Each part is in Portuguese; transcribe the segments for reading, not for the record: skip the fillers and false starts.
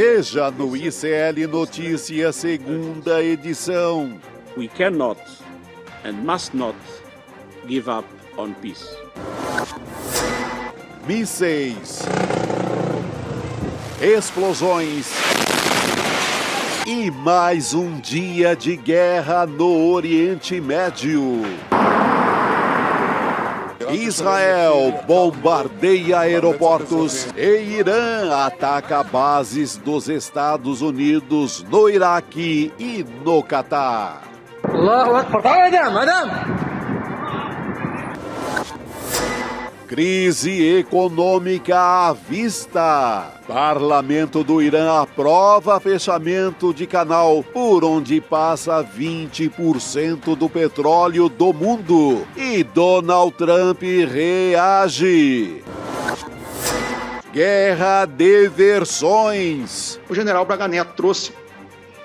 Veja no ICL Notícias, segunda edição. We cannot and must not give up on peace. Mísseis, explosões e mais um dia de guerra no Oriente Médio. Israel bombardeia aeroportos e Irã ataca bases dos Estados Unidos no Iraque e no Catar. Allahu Akbar, madam. Crise econômica à vista. Parlamento do Irã aprova fechamento de canal por onde passa 20% do petróleo do mundo. E Donald Trump reage. Guerra de versões. O general Braga Neto trouxe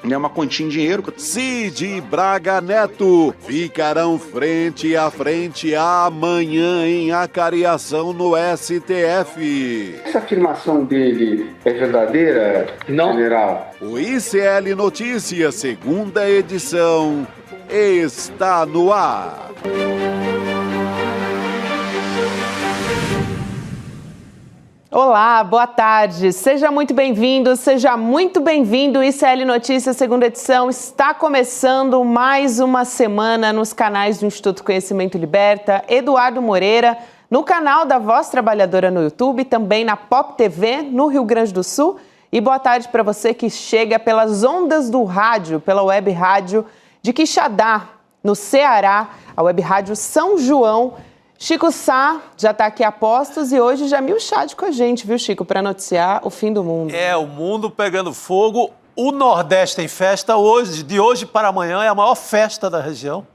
uma quantia em dinheiro. Cid e Braga Neto ficarão frente a frente amanhã em acariação no STF. Essa afirmação dele é verdadeira, Não. general? O ICL Notícias, segunda edição, está no ar. Olá, boa tarde. Seja muito bem-vindo, seja muito bem-vindo. ICL Notícias, segunda edição, está começando mais uma semana nos canais do Instituto Conhecimento Liberta, Eduardo Moreira, no canal da Voz Trabalhadora no YouTube, também na Pop TV, no Rio Grande do Sul. E boa tarde para você que chega pelas ondas do rádio, pela web rádio de Quixadá, no Ceará, a web rádio São João. Chico Sá já está aqui a postos e hoje Jamil Chad com a gente, viu, Chico, para noticiar o fim do mundo. O mundo pegando fogo. O Nordeste tem festa hoje, de hoje para amanhã, é a maior festa da região,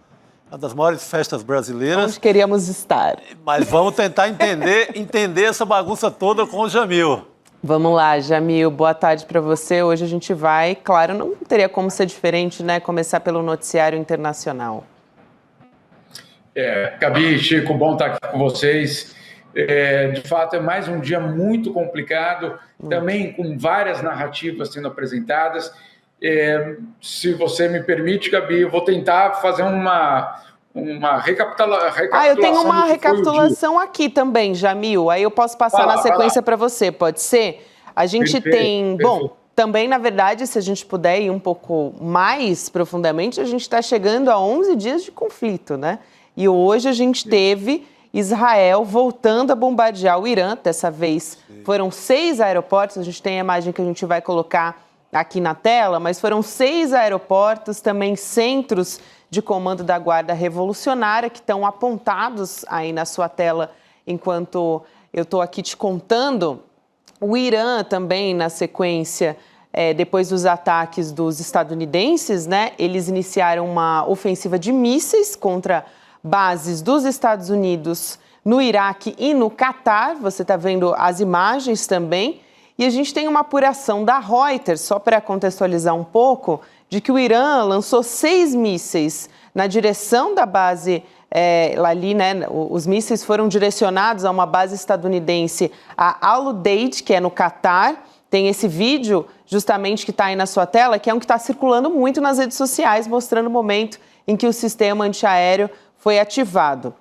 uma das maiores festas brasileiras. Onde queríamos estar. Mas vamos tentar entender essa bagunça toda com o Jamil. Vamos lá, Jamil, boa tarde para você. Hoje a gente vai, claro, não teria como ser diferente, né, começar pelo noticiário internacional. Gabi, Chico, bom estar aqui com vocês. De fato, é mais um dia muito complicado, também com várias narrativas sendo apresentadas. Se você me permite, Gabi, eu vou tentar fazer uma recapitulação. Eu tenho uma recapitulação aqui também, Jamil. Aí eu posso passar na sequência para você, pode ser? A gente tem... Bom, também, na verdade, se a gente puder ir um pouco mais profundamente, a gente está chegando a 11 dias de conflito, né? E hoje a gente teve Israel voltando a bombardear o Irã. Dessa vez foram 6 aeroportos. A gente tem a imagem que a gente vai colocar aqui na tela, mas foram 6 aeroportos, também centros de comando da Guarda Revolucionária, que estão apontados aí na sua tela enquanto eu estou aqui te contando. O Irã também, na sequência, depois dos ataques dos estadunidenses, né, eles iniciaram uma ofensiva de mísseis contra bases dos Estados Unidos no Iraque e no Catar. Você está vendo as imagens também. E a gente tem uma apuração da Reuters, só para contextualizar um pouco, de que o Irã lançou 6 mísseis na direção da base ali, né? Os mísseis foram direcionados a uma base estadunidense, a Al-Udeid, que é no Catar. Tem esse vídeo justamente que está aí na sua tela, que é um que está circulando muito nas redes sociais, mostrando o momento em que o sistema antiaéreo foi ativado.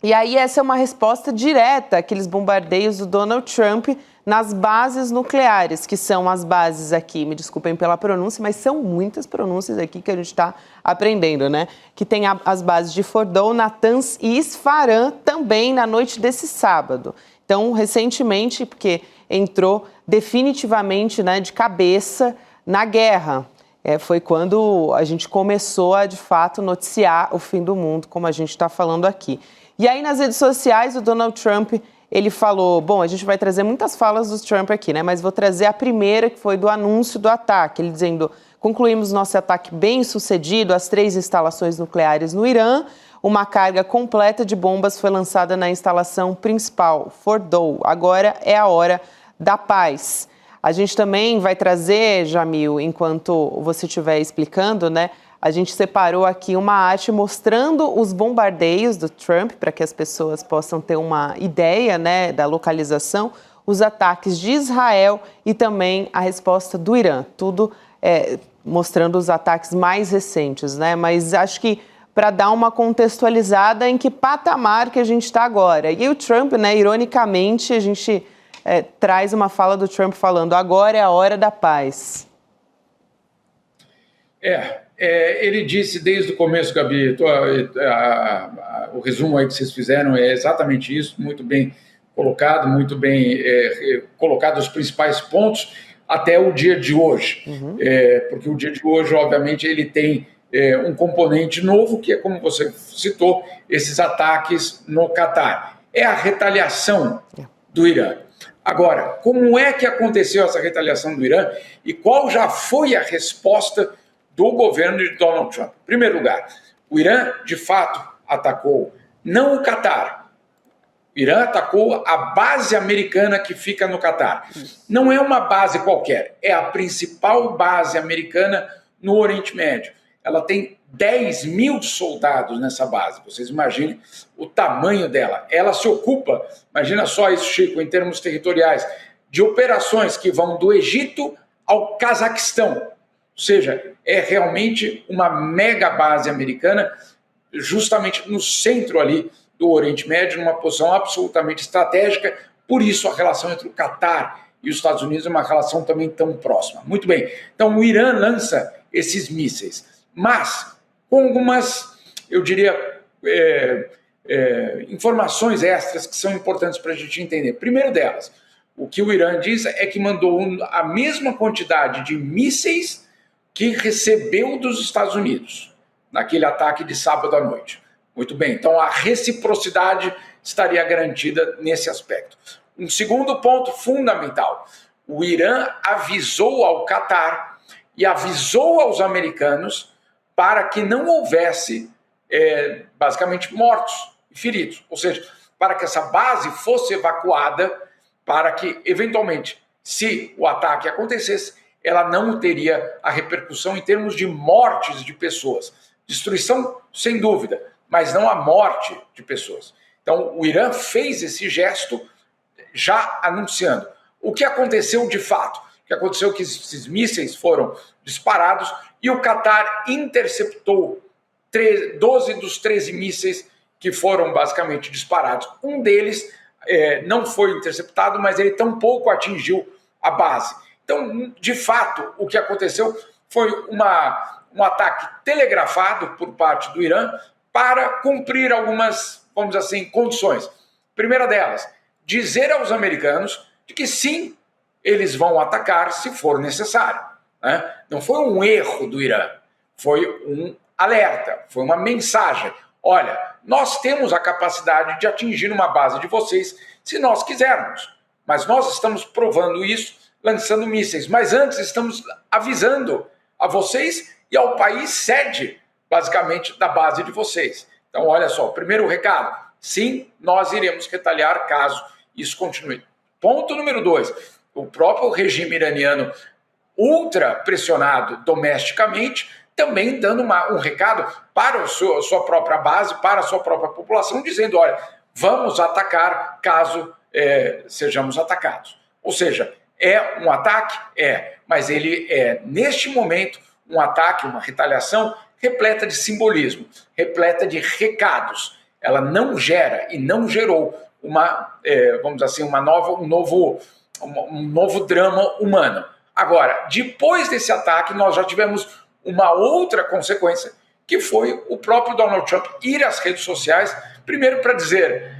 E aí essa é uma resposta direta àqueles bombardeios do Donald Trump nas bases nucleares, que são as bases aqui, me desculpem pela pronúncia, mas são muitas pronúncias aqui que a gente está aprendendo, né? Que tem as bases de Fordow, Natanz e Isfahan também na noite desse sábado. Então, recentemente, porque entrou definitivamente, né, de cabeça na guerra. Foi quando a gente começou a, de fato, noticiar o fim do mundo, como a gente está falando aqui. E aí, nas redes sociais, o Donald Trump, ele falou... Bom, a gente vai trazer muitas falas do Trump aqui, né? Mas vou trazer a primeira, que foi do anúncio do ataque. Ele dizendo, concluímos nosso ataque bem sucedido às 3 instalações nucleares no Irã. Uma carga completa de bombas foi lançada na instalação principal, Fordow. Agora é a hora da paz. A gente também vai trazer, Jamil, enquanto você estiver explicando, né? A gente separou aqui uma arte mostrando os bombardeios do Trump, para que as pessoas possam ter uma ideia, né, da localização. os ataques de Israel e também a resposta do Irã. Tudo mostrando os ataques mais recentes, né? Mas acho que para dar uma contextualizada em que patamar que a gente está agora. E o Trump, né, ironicamente, a gente traz uma fala do Trump falando: agora é a hora da paz. Ele disse desde o começo, Gabi, o resumo aí que vocês fizeram é exatamente isso, muito bem colocado, muito bem colocado os principais pontos até o dia de hoje. Porque o dia de hoje, obviamente, ele tem um componente novo, que é, como você citou, esses ataques no Catar. É a retaliação do Irã. Agora, como é que aconteceu essa retaliação do Irã e qual já foi a resposta do governo de Donald Trump? Em primeiro lugar, o Irã, de fato, atacou não o Catar. O Irã atacou a base americana que fica no Catar. Não é uma base qualquer, é a principal base americana no Oriente Médio. Ela tem 10 mil soldados nessa base. Vocês imaginem o tamanho dela. Ela se ocupa, imagina só isso, Chico, em termos territoriais, de operações que vão do Egito ao Cazaquistão. Ou seja, é realmente uma mega base americana, justamente no centro ali do Oriente Médio, numa posição absolutamente estratégica. Por isso a relação entre o Catar e os Estados Unidos é uma relação também tão próxima. Muito bem, então o Irã lança esses mísseis, mas com algumas, eu diria, informações extras que são importantes para a gente entender. Primeiro delas, o que o Irã diz é que mandou a mesma quantidade de mísseis que recebeu dos Estados Unidos naquele ataque de sábado à noite. Muito bem, então a reciprocidade estaria garantida nesse aspecto. Um segundo ponto fundamental, o Irã avisou ao Catar e avisou aos americanos para que não houvesse, basicamente, mortos e feridos. Ou seja, para que essa base fosse evacuada, para que, eventualmente, se o ataque acontecesse, ela não teria a repercussão em termos de mortes de pessoas. Destruição, sem dúvida, mas não a morte de pessoas. Então, o Irã fez esse gesto já anunciando. O que aconteceu de fato? O que aconteceu é que esses mísseis foram disparados e o Catar interceptou 12 dos 13 mísseis que foram basicamente disparados. Um deles não foi interceptado, mas ele tampouco atingiu a base. Então, de fato, o que aconteceu foi um ataque telegrafado por parte do Irã para cumprir algumas, vamos dizer assim, condições. Primeira delas, dizer aos americanos de que sim, eles vão atacar se for necessário. Né? Não foi um erro do Irã, foi um alerta, foi uma mensagem. Olha, nós temos a capacidade de atingir uma base de vocês se nós quisermos, mas nós estamos provando isso lançando mísseis, mas antes estamos avisando a vocês e ao país sede, basicamente, da base de vocês. Então, olha só, primeiro recado, sim, nós iremos retaliar caso isso continue. Ponto número 2, o próprio regime iraniano ultra pressionado domesticamente, também dando um recado para a sua própria base, para a sua própria população, dizendo, olha, vamos atacar caso sejamos atacados. Ou seja, é um ataque? Mas ele é, neste momento, um ataque, uma retaliação repleta de simbolismo, repleta de recados. Ela não gera e não gerou vamos dizer assim, um novo drama humano. Agora, depois desse ataque, nós já tivemos uma outra consequência, que foi o próprio Donald Trump ir às redes sociais, primeiro para dizer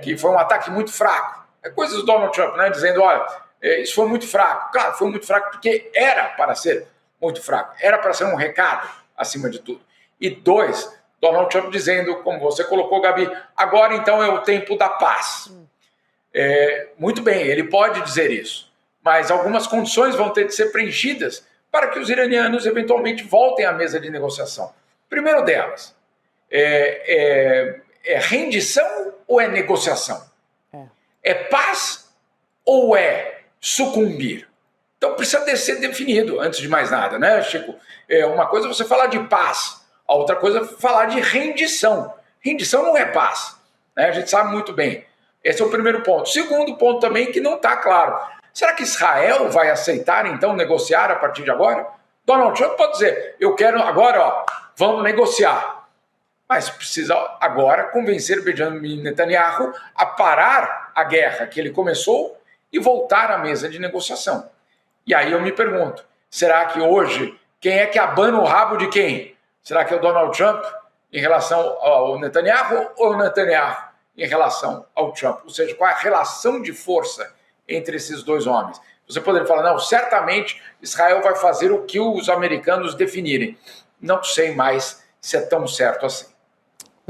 que foi um ataque muito fraco. É coisa do Donald Trump, né? Dizendo, olha, isso foi muito fraco. Claro, foi muito fraco porque era para ser muito fraco. Era para ser um recado, acima de tudo. E 2, Donald Trump dizendo, como você colocou, Gabi, agora então é o tempo da paz. Muito bem, ele pode dizer isso, mas algumas condições vão ter de ser preenchidas para que os iranianos eventualmente voltem à mesa de negociação. Primeiro delas, é rendição ou é negociação? É paz ou é sucumbir? Então precisa ser definido, antes de mais nada, né, Chico? Uma coisa é você falar de paz, a outra coisa é falar de rendição. Rendição não é paz, né? A gente sabe muito bem. Esse é o primeiro ponto. Segundo ponto também que não está claro. Será que Israel vai aceitar, então, negociar a partir de agora? Donald Trump pode dizer, eu quero agora, vamos negociar. Mas precisa agora convencer Benjamin Netanyahu a parar a guerra que ele começou e voltar à mesa de negociação. E aí eu me pergunto, será que hoje, quem é que abana o rabo de quem? Será que é o Donald Trump em relação ao Netanyahu ou o Netanyahu em relação ao Trump? Ou seja, qual é a relação de força entre esses dois homens? Você poderia falar, não, certamente Israel vai fazer o que os americanos definirem. Não sei mais se é tão certo assim.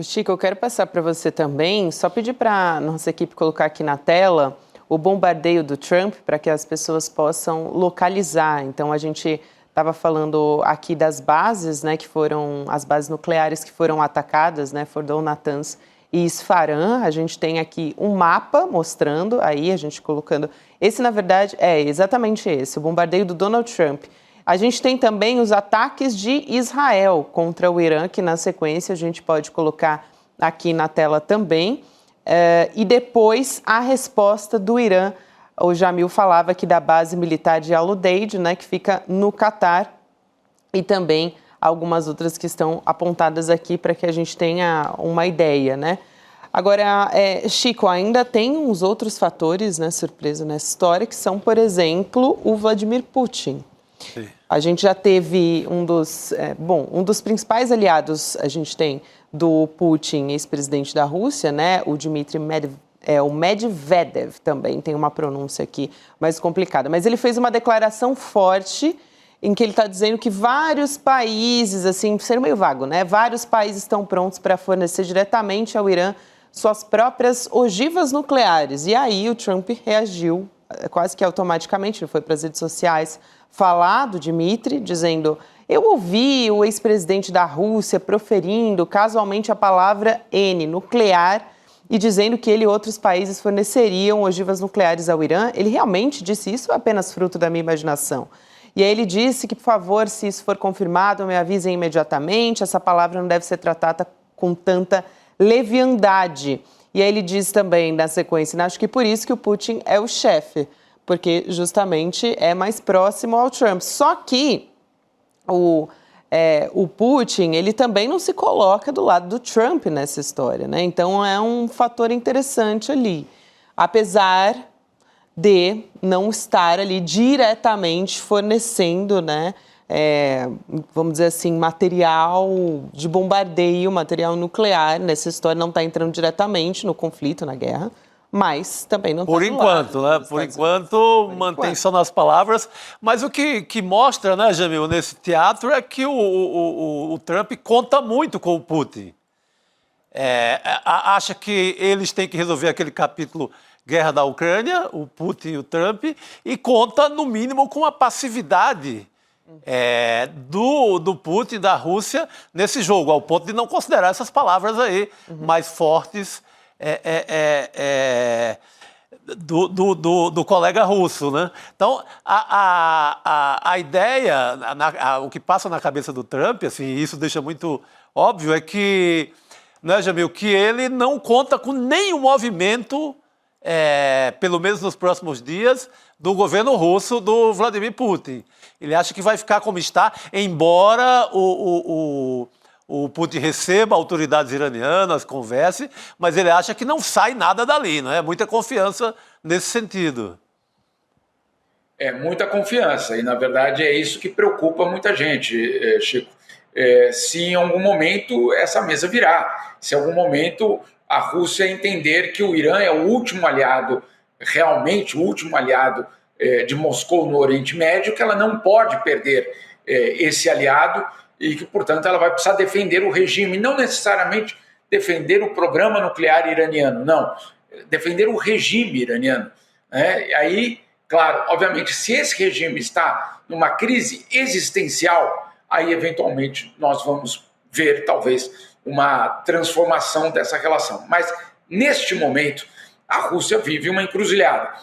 Chico, eu quero passar para você também, só pedir para a nossa equipe colocar aqui na tela o bombardeio do Trump para que as pessoas possam localizar. Então, a gente estava falando aqui das bases, né, que foram as bases nucleares que foram atacadas, né, Fordow, Natanz e Isfahan. A gente tem aqui um mapa mostrando, aí a gente colocando. Esse, na verdade, é exatamente esse, o bombardeio do Donald Trump. A gente tem também os ataques de Israel contra o Irã, que na sequência a gente pode colocar aqui na tela também. E depois a resposta do Irã. O Jamil falava aqui da base militar de Al-Udeid, né, que fica no Catar, e também algumas outras que estão apontadas aqui para que a gente tenha uma ideia, né? Agora, Chico, ainda tem uns outros fatores, né, surpresa nessa história, que são, por exemplo, o Vladimir Putin. Sim. A gente já teve um dos principais aliados, a gente tem do Putin, ex-presidente da Rússia, né, o Dmitry Medvedev, também tem uma pronúncia aqui mais complicada, mas ele fez uma declaração forte em que ele está dizendo que vários países, assim, sendo meio vago, né, vários países estão prontos para fornecer diretamente ao Irã suas próprias ogivas nucleares. E aí o Trump reagiu quase que automaticamente, ele foi para as redes sociais falar do Dmitry, dizendo: eu ouvi o ex-presidente da Rússia proferindo casualmente a palavra N, nuclear, e dizendo que ele e outros países forneceriam ogivas nucleares ao Irã. Ele realmente disse isso ou é apenas fruto da minha imaginação? E aí ele disse que, por favor, se isso for confirmado, me avisem imediatamente, essa palavra não deve ser tratada com tanta leviandade. E aí ele diz também, na sequência, acho que por isso que o Putin é o chefe, porque justamente é mais próximo ao Trump. Só que o Putin, ele também não se coloca do lado do Trump nessa história, né? Então é um fator interessante ali, apesar de não estar ali diretamente fornecendo, né, vamos dizer assim, material de bombardeio, material nuclear. Nessa história não está entrando diretamente no conflito, na guerra, mas também não está por enquanto, né? Por enquanto, mantém só nas palavras. Mas o que mostra, né, Jamil, nesse teatro é que o Trump conta muito com o Putin. Acha que eles têm que resolver aquele capítulo guerra da Ucrânia, o Putin e o Trump, e conta, no mínimo, com a passividade do Putin, da Rússia, nesse jogo, ao ponto de não considerar essas palavras aí mais fortes do colega russo, né? Então, a ideia, o que passa na cabeça do Trump, assim, isso deixa muito óbvio, é que, né, Jamil, que ele não conta com nenhum movimento, pelo menos nos próximos dias, do governo russo do Vladimir Putin. Ele acha que vai ficar como está, embora o Putin receba autoridades iranianas, converse, mas ele acha que não sai nada dali, não é? Muita confiança nesse sentido. É muita confiança, e na verdade é isso que preocupa muita gente, Chico. Se em algum momento essa mesa virar, se em algum momento a Rússia entender que o Irã é o último aliado, realmente o último aliado de Moscou no Oriente Médio, que ela não pode perder esse aliado e que, portanto, ela vai precisar defender o regime, não necessariamente defender o programa nuclear iraniano, não, defender o regime iraniano. Aí, claro, obviamente, se esse regime está numa crise existencial, aí, eventualmente, nós vamos ver, talvez, uma transformação dessa relação. Mas, neste momento, a Rússia vive uma encruzilhada.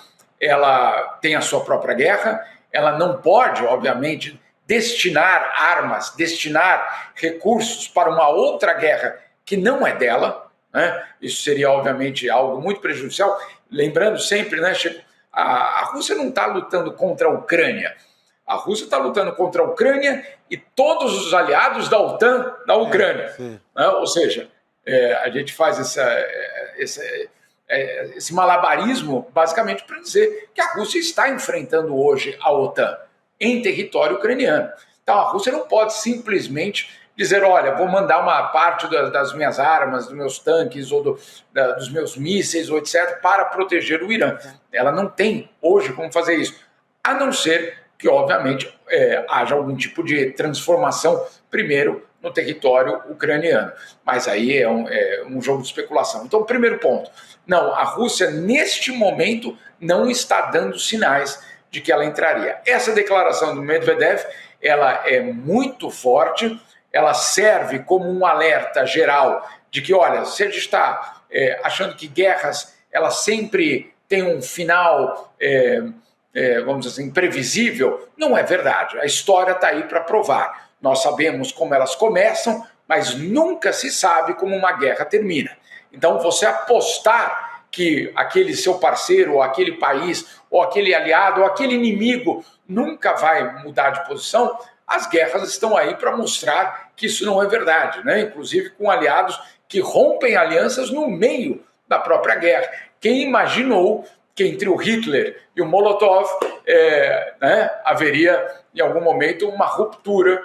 Ela tem a sua própria guerra, ela não pode, obviamente, destinar armas, destinar recursos para uma outra guerra que não é dela, né? Isso seria, obviamente, algo muito prejudicial. Lembrando sempre, né, Chico, a Rússia não está lutando contra a Ucrânia. A Rússia está lutando contra a Ucrânia e todos os aliados da OTAN da Ucrânia. Né? Ou seja, a gente faz esse malabarismo basicamente para dizer que a Rússia está enfrentando hoje a OTAN em território ucraniano. Então a Rússia não pode simplesmente dizer, olha, vou mandar uma parte das minhas armas, dos meus tanques ou dos meus mísseis, ou etc., para proteger o Irã. Ela não tem hoje como fazer isso, a não ser que, obviamente, haja algum tipo de transformação, primeiro, no território ucraniano. Mas aí é um jogo de especulação. Então, primeiro ponto, não, a Rússia, neste momento, não está dando sinais de que ela entraria. Essa declaração do Medvedev, ela é muito forte, ela serve como um alerta geral de que, olha, se a gente está achando que guerras, elas sempre têm um final, vamos dizer assim, imprevisível, não é verdade. A história está aí para provar. Nós sabemos como elas começam, mas nunca se sabe como uma guerra termina. Então, você apostar que aquele seu parceiro, ou aquele país, ou aquele aliado, ou aquele inimigo nunca vai mudar de posição, as guerras estão aí para mostrar que isso não é verdade, né? Inclusive com aliados que rompem alianças no meio da própria guerra. Quem imaginou que entre o Hitler e o Molotov haveria, em algum momento, uma ruptura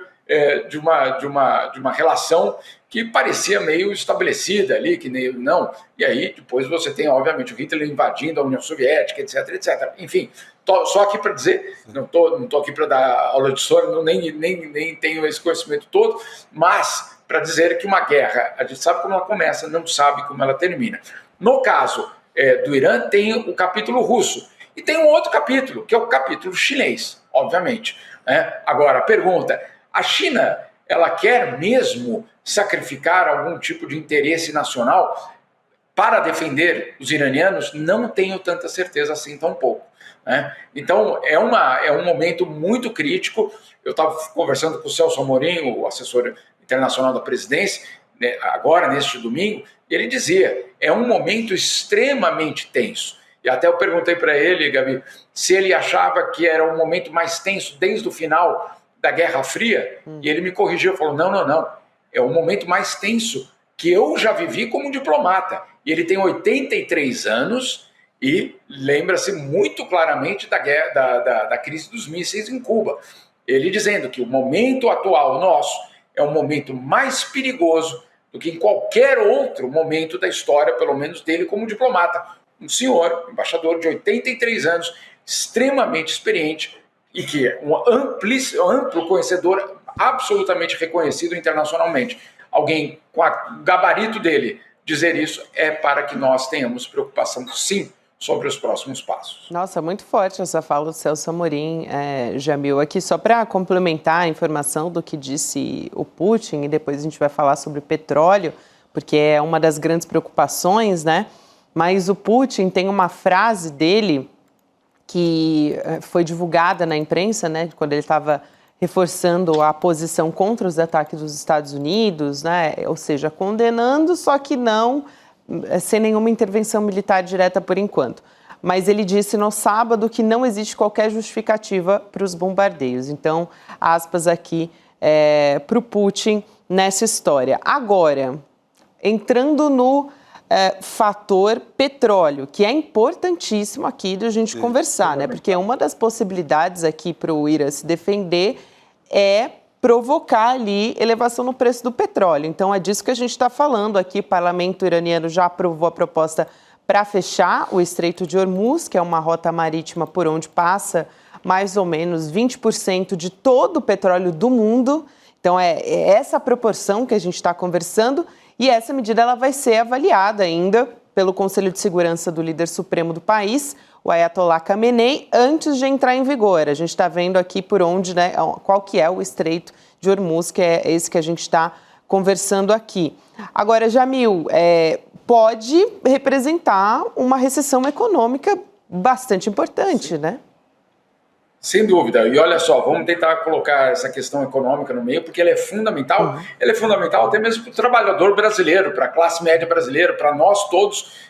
de uma relação que parecia meio estabelecida ali, que nem, não. E aí, depois você tem, obviamente, o Hitler invadindo a União Soviética, etc, etc. Enfim, só aqui para dizer, não tô aqui para dar aula de história, nem tenho esse conhecimento todo, mas para dizer que uma guerra, a gente sabe como ela começa, não sabe como ela termina. No caso do Irã, tem o capítulo russo. E tem um outro capítulo, que é o capítulo chinês, obviamente. Né? Agora, a pergunta, a China, ela quer mesmo sacrificar algum tipo de interesse nacional para defender os iranianos? Não tenho tanta certeza assim tão pouco. Né? Então, é um momento muito crítico. Eu estava conversando com o Celso Amorim, o assessor internacional da presidência, né, agora, neste domingo, e ele dizia, é um momento extremamente tenso. E até eu perguntei para ele, Gabi, se ele achava que era um momento mais tenso desde o final da Guerra Fria, e ele me corrigiu, falou, não, é o momento mais tenso que eu já vivi como diplomata. E ele tem 83 anos e lembra-se muito claramente da crise dos mísseis em Cuba. Ele dizendo que o momento atual nosso é um momento mais perigoso do que em qualquer outro momento da história, pelo menos dele como diplomata. Um senhor, embaixador de 83 anos, extremamente experiente, e que é um amplo conhecedor, absolutamente reconhecido internacionalmente. Alguém com o gabarito dele dizer isso é para que nós tenhamos preocupação, sim, sobre os próximos passos. Nossa, muito forte essa fala do Celso Amorim, Jamil. Aqui, só para complementar a informação do que disse o Putin, e depois a gente vai falar sobre petróleo, porque é uma das grandes preocupações, né? Mas o Putin tem uma frase dele que foi divulgada na imprensa, né, quando ele estava reforçando a posição contra os ataques dos Estados Unidos, né, ou seja, condenando, só que não sem nenhuma intervenção militar direta por enquanto. Mas ele disse no sábado que não existe qualquer justificativa para os bombardeios. Então, aspas aqui para o Putin nessa história. Agora, entrando no fator petróleo, que é importantíssimo aqui da gente conversar, né? Porque uma das possibilidades aqui para o Irã se defender é provocar ali elevação no preço do petróleo. Então é disso que a gente está falando aqui. O parlamento iraniano já aprovou a proposta para fechar o Estreito de Hormuz, que é uma rota marítima por onde passa mais ou menos 20% de todo o petróleo do mundo. Então é essa proporção que a gente está conversando. E essa medida ela vai ser avaliada ainda pelo Conselho de Segurança do líder supremo do país, o Ayatollah Khamenei, antes de entrar em vigor. A gente está vendo aqui por onde, né, qual que é o Estreito de Hormuz, que é esse que a gente está conversando aqui. Agora, Jamil, pode representar uma recessão econômica bastante importante, né? Sem dúvida. E olha só, vamos tentar colocar essa questão econômica no meio, porque ela é fundamental. Ela é fundamental até mesmo para o trabalhador brasileiro, para a classe média brasileira, para nós todos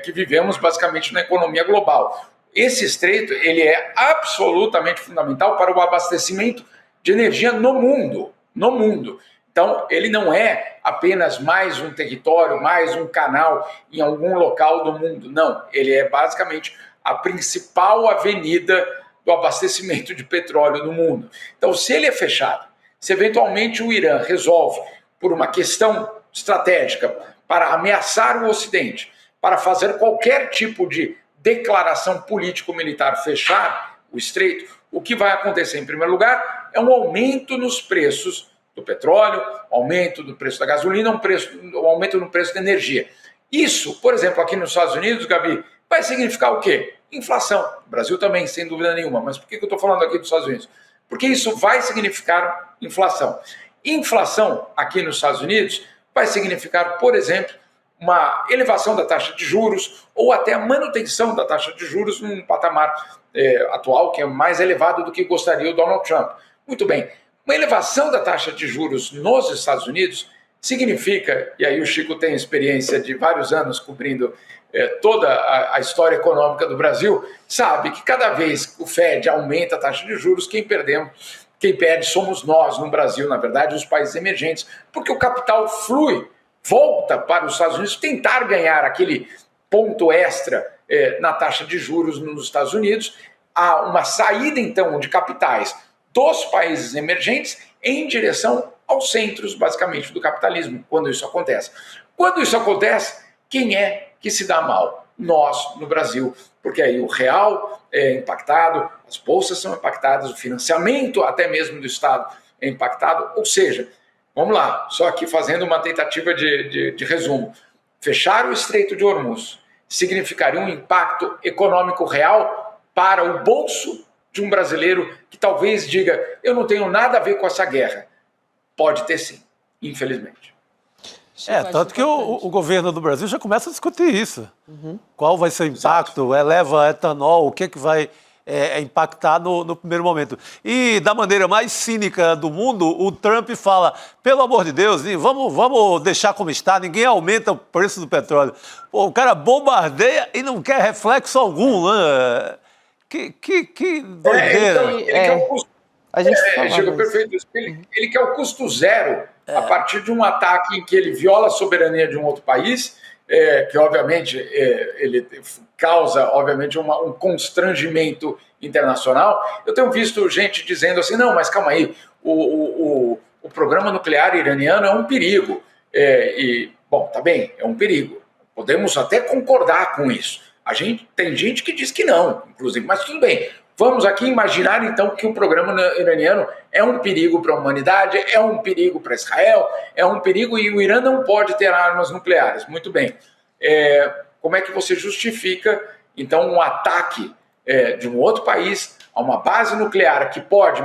que vivemos basicamente na economia global. Esse estreito, ele é absolutamente fundamental para o abastecimento de energia no mundo. No mundo. Então, ele não é apenas mais um território, mais um canal em algum local do mundo. Não, ele é basicamente a principal avenida do abastecimento de petróleo no mundo. Então, se ele é fechado, se eventualmente o Irã resolve, por uma questão estratégica, para ameaçar o Ocidente, para fazer qualquer tipo de declaração político-militar, fechar o estreito, o que vai acontecer, em primeiro lugar, é um aumento nos preços do petróleo, aumento do preço da gasolina, um aumento no preço da energia. Isso, por exemplo, aqui nos Estados Unidos, Gabi, vai significar o quê? Inflação. O Brasil também, sem dúvida nenhuma. Mas por que eu estou falando aqui dos Estados Unidos? Porque isso vai significar inflação. Inflação aqui nos Estados Unidos vai significar, por exemplo, uma elevação da taxa de juros ou até a manutenção da taxa de juros num patamar atual que é mais elevado do que gostaria o Donald Trump. Muito bem. Uma elevação da taxa de juros nos Estados Unidos significa, e aí o Chico tem experiência de vários anos cobrindo toda a história econômica do Brasil, sabe que cada vez que o Fed aumenta a taxa de juros, quem perde somos nós no Brasil, na verdade, os países emergentes, porque o capital flui, volta para os Estados Unidos tentar ganhar aquele ponto extra na taxa de juros nos Estados Unidos. Há uma saída, então, de capitais dos países emergentes em direção aos centros, basicamente, do capitalismo, quando isso acontece. Quando isso acontece, quem é que se dá mal? Nós, no Brasil, porque aí o real é impactado, as bolsas são impactadas, o financiamento até mesmo do Estado é impactado, ou seja, vamos lá, só aqui fazendo uma tentativa de resumo, fechar o Estreito de Hormuz significaria um impacto econômico real para o bolso de um brasileiro que talvez diga, eu não tenho nada a ver com essa guerra. Pode ter sim, infelizmente. Tanto que o governo do Brasil já começa a discutir isso. Qual vai ser o impacto? Eleva etanol, o que vai impactar no primeiro momento. E da maneira mais cínica do mundo, o Trump fala, pelo amor de Deus, vamos deixar como está, ninguém aumenta o preço do petróleo. Pô, o cara bombardeia e não quer reflexo algum, né? Que doideira. Ele quer o custo, a gente chega perfeito. Ele quer o custo zero a partir de um ataque em que ele viola a soberania de um outro país, que obviamente ele causa obviamente um constrangimento internacional. Eu tenho visto gente dizendo assim, não, mas calma aí, o programa nuclear iraniano é um perigo. Bom, tá bem, é um perigo. Podemos até concordar com isso. Tem gente que diz que não, inclusive, mas tudo bem. Vamos aqui imaginar, então, que o programa iraniano é um perigo para a humanidade, é um perigo para Israel, é um perigo e o Irã não pode ter armas nucleares. Muito bem. Como é que você justifica, então, um ataque de um outro país a uma base nuclear que pode,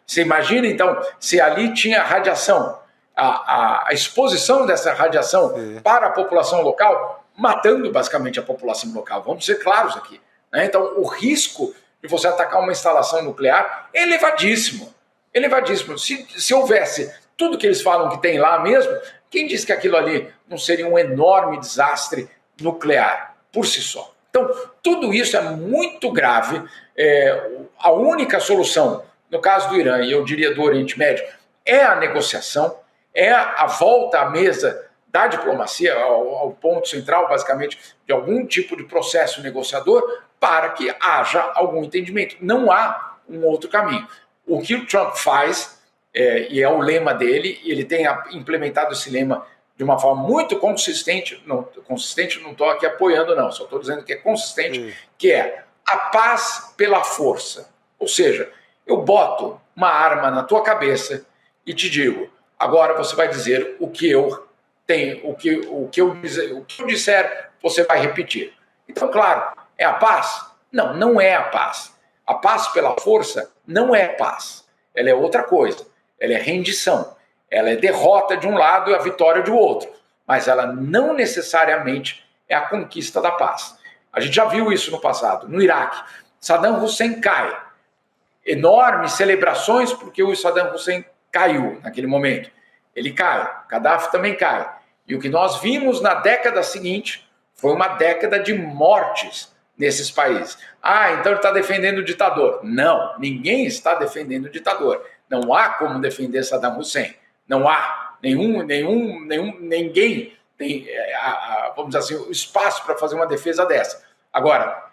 você imagina, então, se ali tinha radiação, a exposição dessa radiação para a população local, matando basicamente a população local. Vamos ser claros aqui, né? Então, o risco de você atacar uma instalação nuclear é elevadíssimo. Elevadíssimo. Se houvesse tudo que eles falam que tem lá mesmo, quem diz que aquilo ali não seria um enorme desastre nuclear por si só? Então, tudo isso é muito grave. A única solução, no caso do Irã, e eu diria do Oriente Médio, é a negociação, é a volta à mesa da diplomacia, ao ponto central, basicamente, de algum tipo de processo negociador para que haja algum entendimento. Não há um outro caminho. O que o Trump faz, e é o lema dele, e ele tem implementado esse lema de uma forma muito consistente, não estou aqui apoiando não, só estou dizendo que é consistente, que é a paz pela força. Ou seja, eu boto uma arma na tua cabeça e te digo, agora você vai dizer o que eu tenho, o que eu disser, você vai repetir. Então, claro, é a paz? Não, não é a paz. A paz pela força não é paz. Ela é outra coisa. Ela é rendição. Ela é derrota de um lado e a vitória do outro. Mas ela não necessariamente é a conquista da paz. A gente já viu isso no passado. No Iraque, Saddam Hussein cai. enormes celebrações porque o Saddam Hussein caiu naquele momento. Ele cai, Gaddafi também cai. E o que nós vimos na década seguinte foi uma década de mortes nesses países. Então ele está defendendo o ditador. Não, ninguém está defendendo o ditador. Não há como defender Saddam Hussein. Não há. Ninguém tem, vamos dizer assim, o espaço para fazer uma defesa dessa. Agora,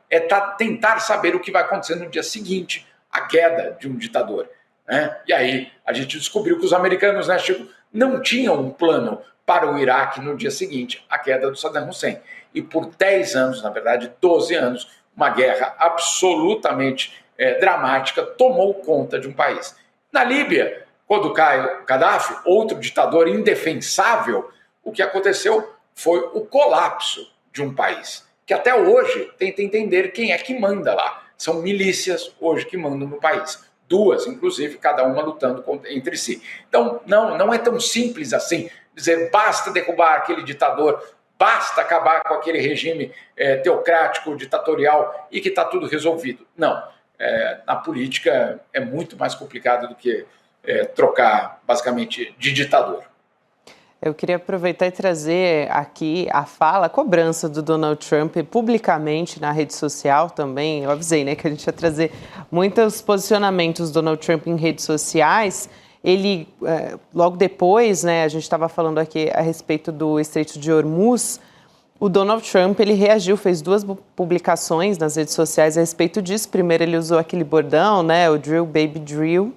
tentar saber o que vai acontecer no dia seguinte, a queda de um ditador. Né? E aí a gente descobriu que os americanos, né, Chico, não tinham um plano para o Iraque no dia seguinte, a queda do Saddam Hussein. E por 10 anos, na verdade 12 anos, uma guerra absolutamente dramática tomou conta de um país. Na Líbia, quando cai o Gaddafi, outro ditador indefensável, o que aconteceu foi o colapso de um país, que até hoje tenta entender quem é que manda lá. São milícias hoje que mandam no país. 2, inclusive, cada uma lutando entre si. Então, não é tão simples assim dizer basta derrubar aquele ditador, basta acabar com aquele regime teocrático, ditatorial e que está tudo resolvido. Não. Na política é muito mais complicado do que trocar, basicamente, de ditador. Eu queria aproveitar e trazer aqui a cobrança do Donald Trump publicamente na rede social também. Eu avisei, né, que a gente ia trazer muitos posicionamentos do Donald Trump em redes sociais. Ele, logo depois, né, a gente estava falando aqui a respeito do Estreito de Hormuz, o Donald Trump, ele reagiu, fez 2 publicações nas redes sociais a respeito disso. Primeiro ele usou aquele bordão, né, o Drill Baby Drill,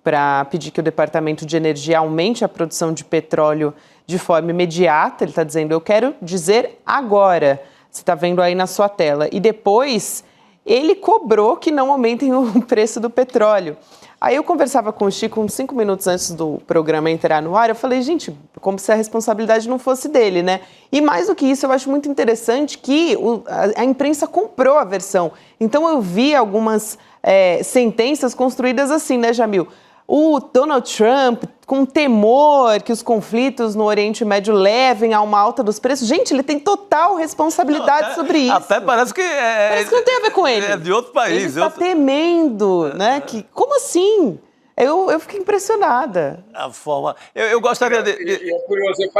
para pedir que o Departamento de Energia aumente a produção de petróleo de forma imediata. Ele está dizendo, eu quero dizer agora. Você está vendo aí na sua tela. E depois, ele cobrou que não aumentem o preço do petróleo. Aí eu conversava com o Chico uns 5 minutos antes do programa entrar no ar. Eu falei, gente, como se a responsabilidade não fosse dele, né? E mais do que isso, eu acho muito interessante que a imprensa comprou a versão. Então eu vi algumas sentenças construídas assim, né, Jamil? O Donald Trump, com temor que os conflitos no Oriente Médio levem a uma alta dos preços. Gente, ele tem total responsabilidade sobre isso. Até parece que parece que não tem a ver com ele. É de outro país. Ele está temendo, né? Como assim? Eu fiquei impressionada. A forma... Eu gostaria de... É curioso,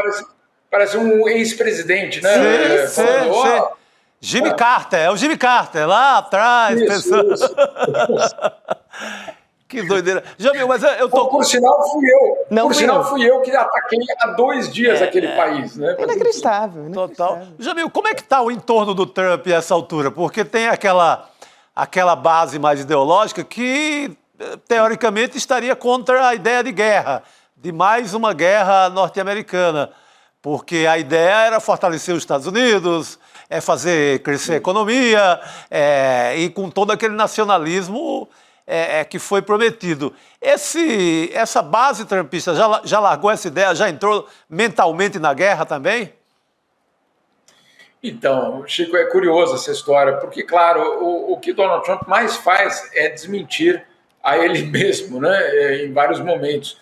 parece um ex-presidente, né? Sim. Jimmy Carter, é o Jimmy Carter, lá atrás. Isso. Que doideira. Jamil, mas eu tô... Por sinal, fui eu que ataquei há 2 dias aquele país, né? Inacreditável. Total. Jamil, como é que está o entorno do Trump a essa altura? Porque tem aquela base mais ideológica que, teoricamente, estaria contra a ideia de guerra, de mais uma guerra norte-americana. Porque a ideia era fortalecer os Estados Unidos, fazer crescer a economia, e com todo aquele nacionalismo... que foi prometido. Essa base trumpista já largou essa ideia, já entrou mentalmente na guerra também? Então, Chico, é curioso essa história, porque, claro, o que Donald Trump mais faz é desmentir a ele mesmo, né, em vários momentos.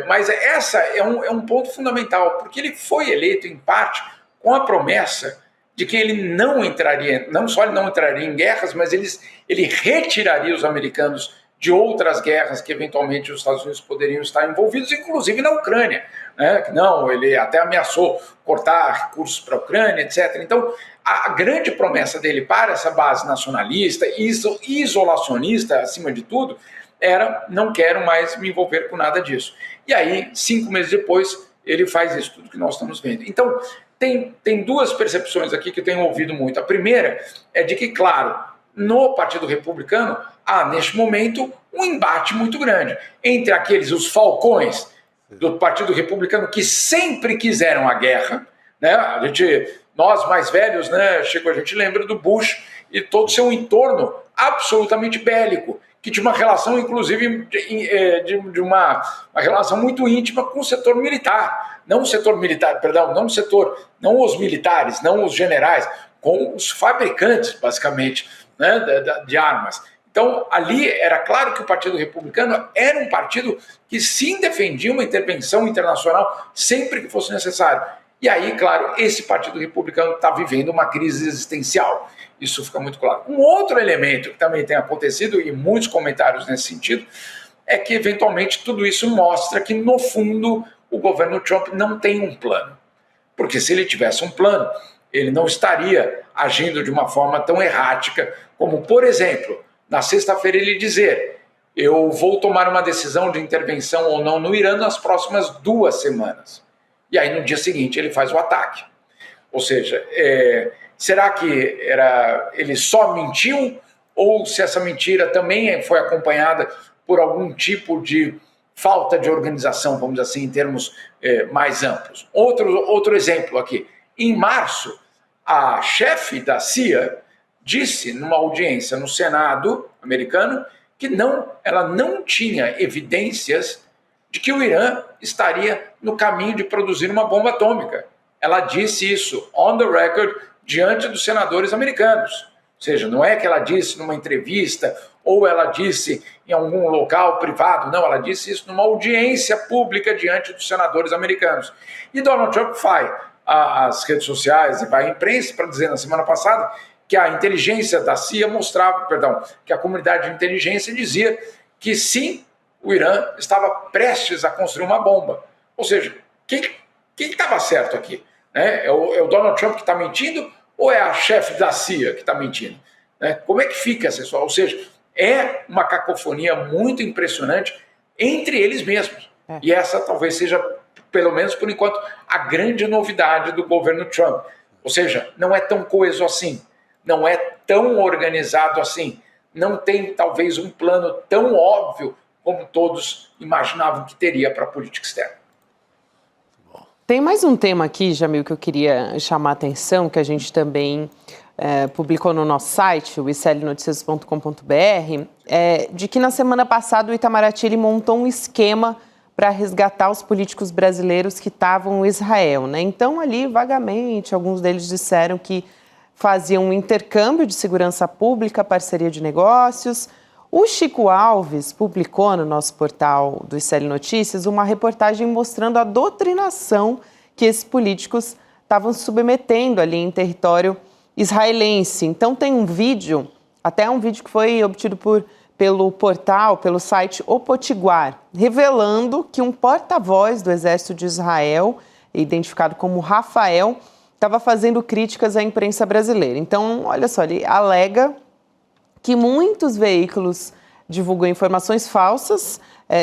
Mas essa é um ponto fundamental, porque ele foi eleito, em parte, com a promessa de que ele não só ele não entraria em guerras, mas ele retiraria os americanos de outras guerras que eventualmente os Estados Unidos poderiam estar envolvidos, inclusive na Ucrânia. Né? Não, ele até ameaçou cortar recursos para a Ucrânia, etc. Então, a grande promessa dele para essa base nacionalista, isolacionista, acima de tudo, era: não quero mais me envolver com nada disso. E aí, 5 meses depois, ele faz isso tudo que nós estamos vendo. Então, tem 2 percepções aqui que eu tenho ouvido muito. A primeira é de que, claro, no Partido Republicano há, neste momento, um embate muito grande entre os falcões do Partido Republicano que sempre quiseram a guerra, né? Nós mais velhos, né, Chico, a gente lembra do Bush e todo o seu entorno absolutamente bélico, que tinha uma relação, inclusive, de uma relação muito íntima com o setor militar. Não o setor militar, perdão, não os militares, não os generais, com os fabricantes, basicamente, né, de armas. Então, ali era claro que o Partido Republicano era um partido que sim defendia uma intervenção internacional sempre que fosse necessário. E aí, claro, esse Partido Republicano está vivendo uma crise existencial. Isso fica muito claro. Um outro elemento que também tem acontecido, e muitos comentários nesse sentido, é que, eventualmente, tudo isso mostra que, no fundo, o governo Trump não tem um plano. Porque se ele tivesse um plano, ele não estaria agindo de uma forma tão errática como, por exemplo, na sexta-feira ele dizer: eu vou tomar uma decisão de intervenção ou não no Irã nas próximas 2 semanas. E aí, no dia seguinte, ele faz o ataque. Ou seja, será que ele só mentiu? Ou se essa mentira também foi acompanhada por algum tipo de falta de organização, vamos dizer assim, em termos mais amplos? Outro exemplo aqui. Em março, a chefe da CIA disse numa audiência no Senado americano que ela não tinha evidências de que o Irã estaria no caminho de produzir uma bomba atômica. Ela disse isso on the record diante dos senadores americanos. Ou seja, não é que ela disse numa entrevista ou ela disse em algum local privado, não, ela disse isso numa audiência pública diante dos senadores americanos. E Donald Trump vai às redes sociais e vai à imprensa para dizer na semana passada que a inteligência da CIA que a comunidade de inteligência dizia que sim, o Irã estava prestes a construir uma bomba. Ou seja, quem estava certo aqui? É o Donald Trump que está mentindo ou é a chefe da CIA que está mentindo? Como é que fica essa história? Ou seja, é uma cacofonia muito impressionante entre eles mesmos. E essa talvez seja, pelo menos por enquanto, a grande novidade do governo Trump. Ou seja, não é tão coeso assim, não é tão organizado assim, não tem talvez um plano tão óbvio como todos imaginavam que teria para a política externa. Tem mais um tema aqui, Jamil, que eu queria chamar a atenção, que a gente também publicou no nosso site, o iclnoticias.com.br, de que na semana passada o Itamaraty ele montou um esquema para resgatar os políticos brasileiros que estavam em Israel, né? Então, ali, vagamente, alguns deles disseram que faziam um intercâmbio de segurança pública, parceria de negócios. O Chico Alves publicou no nosso portal do ICL Notícias uma reportagem mostrando a doutrinação que esses políticos estavam submetendo ali em território israelense. Então tem um vídeo, até um vídeo que foi obtido pelo site O Potiguar, revelando que um porta-voz do Exército de Israel, identificado como Rafael, estava fazendo críticas à imprensa brasileira. Então, olha só, ele alega que muitos veículos divulgam informações falsas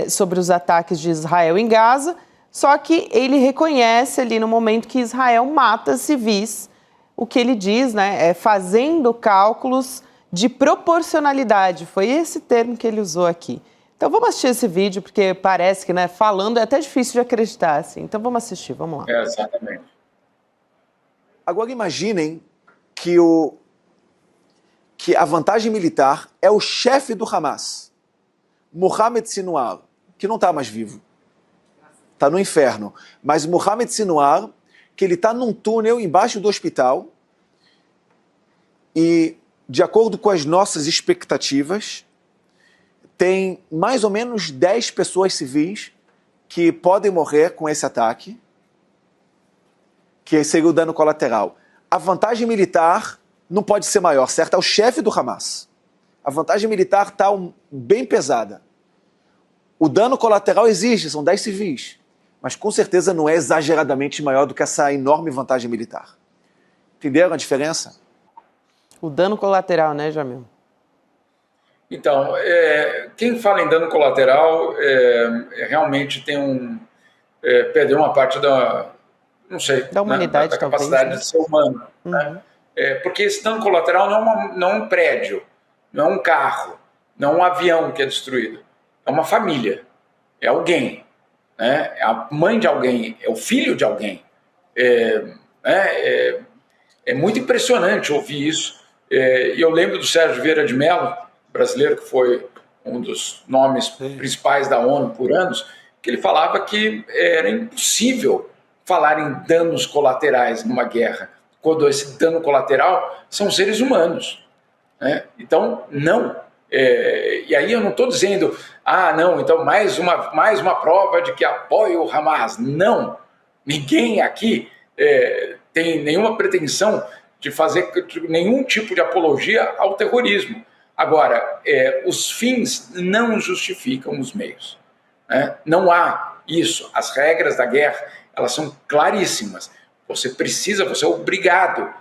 sobre os ataques de Israel em Gaza, só que ele reconhece ali no momento que Israel mata civis, o que ele diz, né, fazendo cálculos de proporcionalidade. Foi esse termo que ele usou aqui. Então vamos assistir esse vídeo, porque parece que, né, falando é até difícil de acreditar, assim. Então vamos assistir, vamos lá. Exatamente. Agora imaginem que a vantagem militar é o chefe do Hamas, Mohamed Sinwar, que não está mais vivo, está no inferno. Mas Mohamed Sinwar, que ele está num túnel embaixo do hospital e, de acordo com as nossas expectativas, tem mais ou menos 10 pessoas civis que podem morrer com esse ataque, que seria o dano colateral. A vantagem militar não pode ser maior, certo? É o chefe do Hamas. A vantagem militar está bem pesada. O dano colateral existe, são 10 civis, mas com certeza não é exageradamente maior do que essa enorme vantagem militar. Entenderam a diferença? O dano colateral, né, Jamil? Então, quem fala em dano colateral realmente tem perdeu uma parte da, não sei, da humanidade, da capacidade talvez, de ser humano. Uhum. Né? Porque esse dano colateral não é um prédio, não é um carro, não é um avião que é destruído. É uma família, é alguém, né? É a mãe de alguém, é o filho de alguém. É muito impressionante ouvir isso. E eu lembro do Sérgio Vieira de Mello, brasileiro, que foi um dos nomes principais da ONU por anos, que ele falava que era impossível falar em danos colaterais numa guerra, quando esse dano colateral são seres humanos. Né? Então, não. E aí eu não estou dizendo, não, então mais uma prova de que apoio o Hamas. Não. Ninguém aqui tem nenhuma pretensão de fazer nenhum tipo de apologia ao terrorismo. Agora, os fins não justificam os meios, né? Não há isso. As regras da guerra, elas são claríssimas. Você é obrigado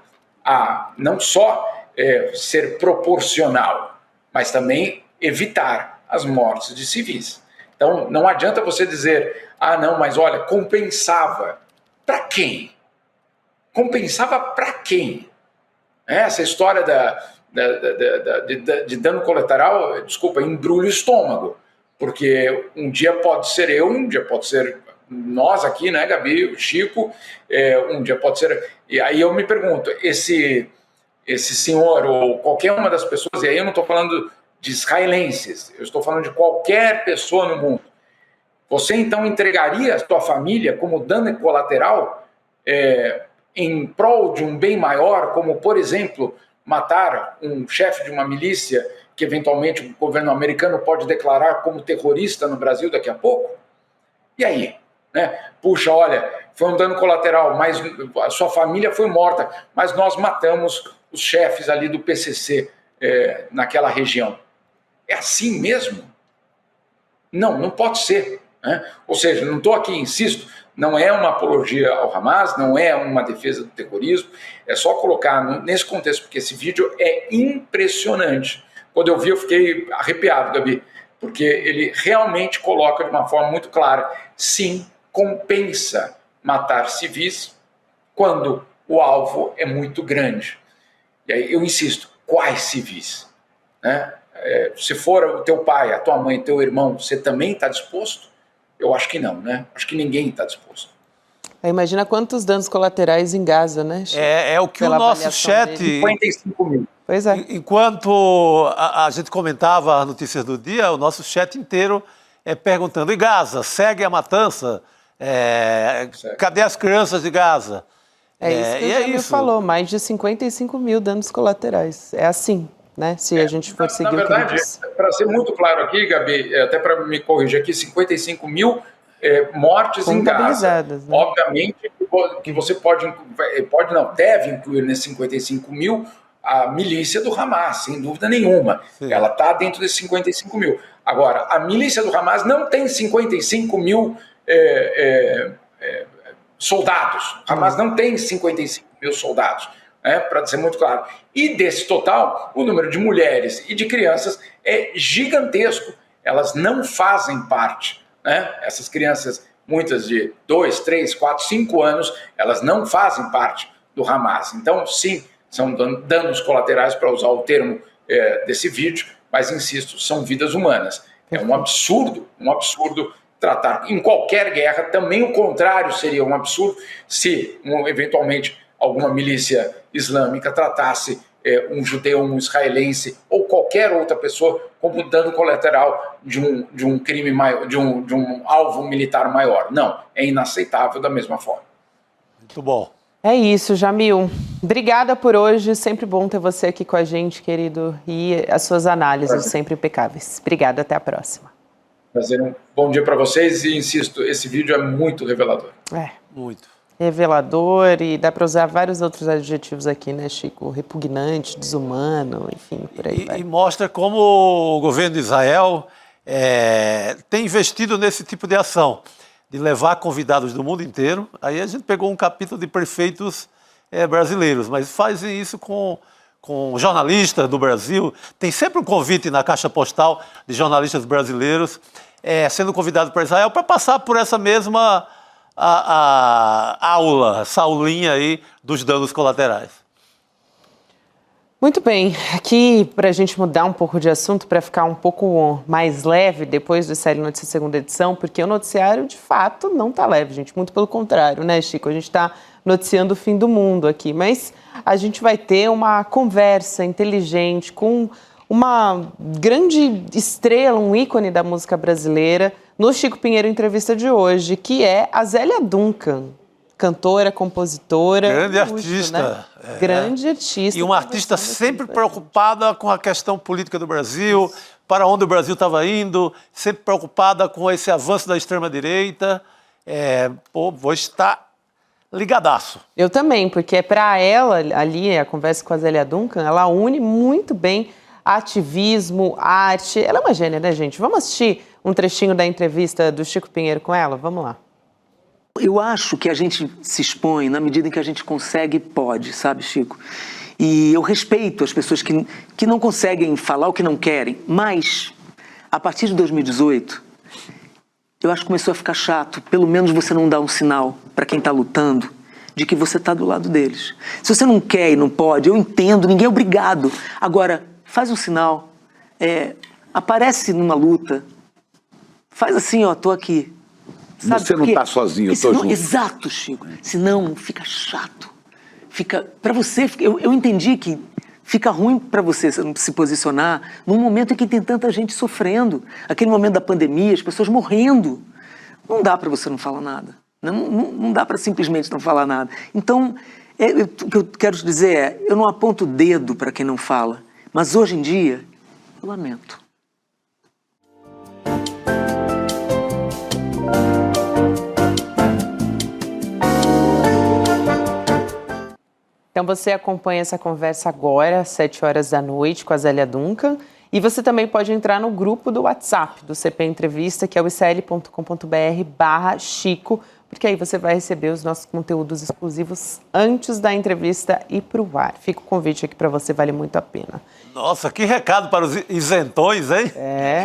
a não só ser proporcional, mas também evitar as mortes de civis. Então, não adianta você dizer, não, mas olha, compensava. Para quem? Compensava para quem? Essa história de dano colateral, desculpa, embrulha o estômago, porque um dia pode ser eu, um dia pode ser nós aqui, né, Gabi, o Chico, um dia pode ser... E aí eu me pergunto, esse senhor ou qualquer uma das pessoas, e aí eu não estou falando de israelenses, eu estou falando de qualquer pessoa no mundo, você então entregaria a sua família como dano colateral em prol de um bem maior, como, por exemplo, matar um chefe de uma milícia que eventualmente o governo americano pode declarar como terrorista no Brasil daqui a pouco? E aí? Né? Puxa, olha, foi um dano colateral, mas a sua família foi morta, mas nós matamos os chefes ali do PCC naquela região. É assim mesmo? Não, não pode ser. Né? Ou seja, não estou aqui, insisto, não é uma apologia ao Hamas, não é uma defesa do terrorismo, é só colocar nesse contexto, porque esse vídeo é impressionante. Quando eu vi, eu fiquei arrepiado, Gabi, porque ele realmente coloca de uma forma muito clara, sim, compensa matar civis quando o alvo é muito grande. E aí eu insisto, quais civis? Né? Se for o teu pai, a tua mãe, teu irmão, você também está disposto? Eu acho que não, né? Acho que ninguém está disposto. Imagina quantos danos colaterais em Gaza, né, Chico? É o que o nosso chat... 55 mil. Pois é. Enquanto a gente comentava as notícias do dia, o nosso chat inteiro perguntando, e Gaza, segue a matança? Cadê as crianças de Gaza? É isso que o Jamil falou, mais de 55 mil danos colaterais. É assim, né? Se a gente for seguir na verdade, para ser muito claro aqui, Gabi, até para me corrigir aqui, 55 mil mortes em Gaza. Né? Obviamente que você deve incluir nesses 55 mil a milícia do Hamas, sem dúvida nenhuma. Sim. Ela está dentro desses 55 mil. Agora, a milícia do Hamas não tem 55 mil soldados. O Hamas não tem 55 mil soldados, para ser muito claro. E desse total, o número de mulheres e de crianças é gigantesco. Elas não fazem parte. Essas crianças, muitas de 2, 3, 4, 5 anos, elas não fazem parte do Hamas. Então, sim, são danos colaterais, para usar o termo desse vídeo, mas, insisto, são vidas humanas. É um absurdo tratar. Em qualquer guerra, também o contrário seria um absurdo se, eventualmente, alguma milícia islâmica tratasse um judeu, um israelense ou qualquer outra pessoa como dano colateral de um crime maior, de um alvo militar maior. Não, é inaceitável da mesma forma. Muito bom. É isso, Jamil. Obrigada por hoje. Sempre bom ter você aqui com a gente, querido. E as suas análises sempre impecáveis. Obrigada, até a próxima. Prazer, um bom dia para vocês e, insisto, esse vídeo é muito revelador. Muito. Revelador, e dá para usar vários outros adjetivos aqui, né, Chico? Repugnante, desumano, enfim, por aí vai. E mostra como o governo de Israel tem investido nesse tipo de ação, de levar convidados do mundo inteiro. Aí a gente pegou um capítulo de prefeitos brasileiros, mas fazem isso com jornalistas do Brasil. Tem sempre um convite na caixa postal de jornalistas brasileiros sendo convidados para Israel para passar por essa mesma aula, essa aulinha aí dos danos colaterais. Muito bem, aqui para a gente mudar um pouco de assunto, para ficar um pouco mais leve depois do Série Notícias segunda edição, porque o noticiário de fato não está leve, gente, muito pelo contrário, né, Chico? A gente está noticiando o fim do mundo aqui, mas a gente vai ter uma conversa inteligente com uma grande estrela, um ícone da música brasileira, no Chico Pinheiro Entrevista de hoje, que é a Zélia Duncan, cantora, compositora. Grande artista. Né? Grande artista. E uma artista sempre preocupada com a questão política do Brasil, para onde o Brasil estava indo, sempre preocupada com esse avanço da extrema-direita. Vou estar ligadaço. Eu também, porque para ela, ali, a conversa com a Zélia Duncan, ela une muito bem ativismo, arte. Ela é uma gênia, né, gente? Vamos assistir um trechinho da entrevista do Chico Pinheiro com ela? Vamos lá. Eu acho que a gente se expõe na medida em que a gente consegue e pode, sabe, Chico? E eu respeito as pessoas que não conseguem falar o que não querem, mas a partir de 2018, eu acho que começou a ficar chato, pelo menos você não dá um sinal para quem está lutando de que você está do lado deles. Se você não quer e não pode, eu entendo, ninguém é obrigado. Agora, faz um sinal, aparece numa luta, faz assim, ó, tô aqui. Sabe você não está sozinho, eu tô junto. Exato, Chico. Senão fica chato. Para você, eu entendi que fica ruim para você se posicionar num momento em que tem tanta gente sofrendo. Aquele momento da pandemia, as pessoas morrendo. Não dá para você não falar nada. Não dá para simplesmente não falar nada. Então, o que eu quero te dizer é, eu não aponto o dedo para quem não fala, mas hoje em dia, eu lamento. Então você acompanha essa conversa agora, às 7 horas da noite, com a Zélia Duncan. E você também pode entrar no grupo do WhatsApp do CP Entrevista, que é o icl.com.br/Chico, porque aí você vai receber os nossos conteúdos exclusivos antes da entrevista ir para o ar. Fica o convite aqui para você, vale muito a pena. Nossa, que recado para os isentões, hein?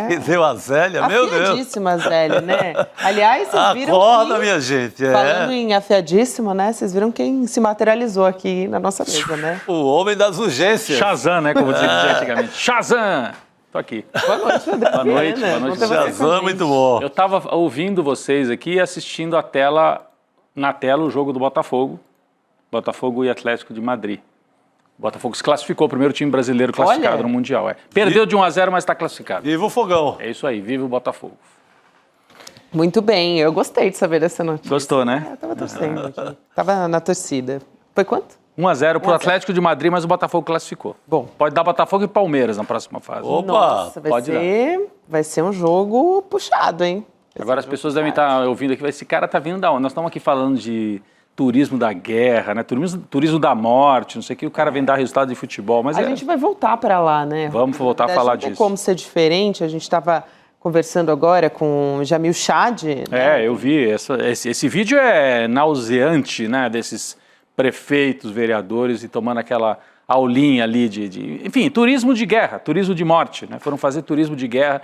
Que deu a Zélia, meu Deus. Afiadíssima, Zélia, né? Aliás, vocês viram Acorda, minha gente. Falando em afiadíssima, né? Vocês viram quem se materializou aqui na nossa mesa, né? O homem das urgências. Shazam, né? Como dizia antigamente. Shazam! Tô aqui. Boa noite, Rodrigo. Boa noite, né? boa noite. Shazam, muito bom. Eu estava ouvindo vocês aqui e assistindo na tela o jogo do Botafogo e Atlético de Madrid. O Botafogo se classificou, o primeiro time brasileiro classificado no Mundial. Perdeu de 1-0, mas está classificado. Viva o Fogão. É isso aí, viva o Botafogo. Muito bem, eu gostei de saber dessa notícia. Gostou, né? Eu tava torcendo aqui. Tava na torcida. Foi quanto? 1-0 pro Atlético de Madrid, mas o Botafogo classificou. Bom. Pode dar Botafogo e Palmeiras na próxima fase. Opa! Nossa, vai ser um jogo puxado, hein? Agora as pessoas devem estar ouvindo aqui, esse cara tá vindo da onde? Nós estamos aqui falando de turismo da guerra, né? Turismo da morte, não sei o que, o cara vem dar resultado de futebol. Mas a gente vai voltar para lá, né? Vamos voltar a falar disso. Não tem como ser diferente, a gente estava conversando agora com o Jamil Chad. Né? Eu vi, esse vídeo é nauseante, né? Desses prefeitos, vereadores e tomando aquela aulinha ali enfim, turismo de guerra, turismo de morte, né? Foram fazer turismo de guerra.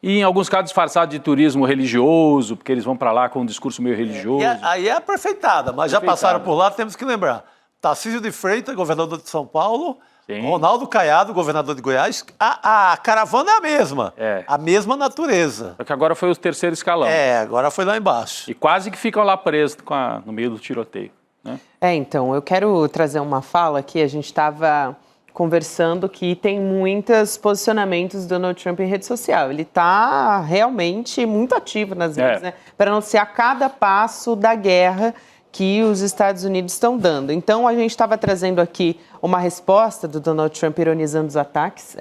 E em alguns casos disfarçado de turismo religioso, porque eles vão para lá com um discurso meio religioso. Aí é aproveitada, mas já passaram por lá, temos que lembrar. Tarcísio de Freitas, governador de São Paulo, sim. Ronaldo Caiado, governador de Goiás, a caravana é a mesma, a mesma natureza. Só que agora foi o terceiro escalão. Agora foi lá embaixo. E quase que ficam lá presos no meio do tiroteio. Né? Então, eu quero trazer uma fala aqui, a gente estava conversando que tem muitos posicionamentos do Donald Trump em rede social. Ele está realmente muito ativo nas redes, né? Para anunciar cada passo da guerra que os Estados Unidos estão dando. Então, a gente estava trazendo aqui uma resposta do Donald Trump ironizando os ataques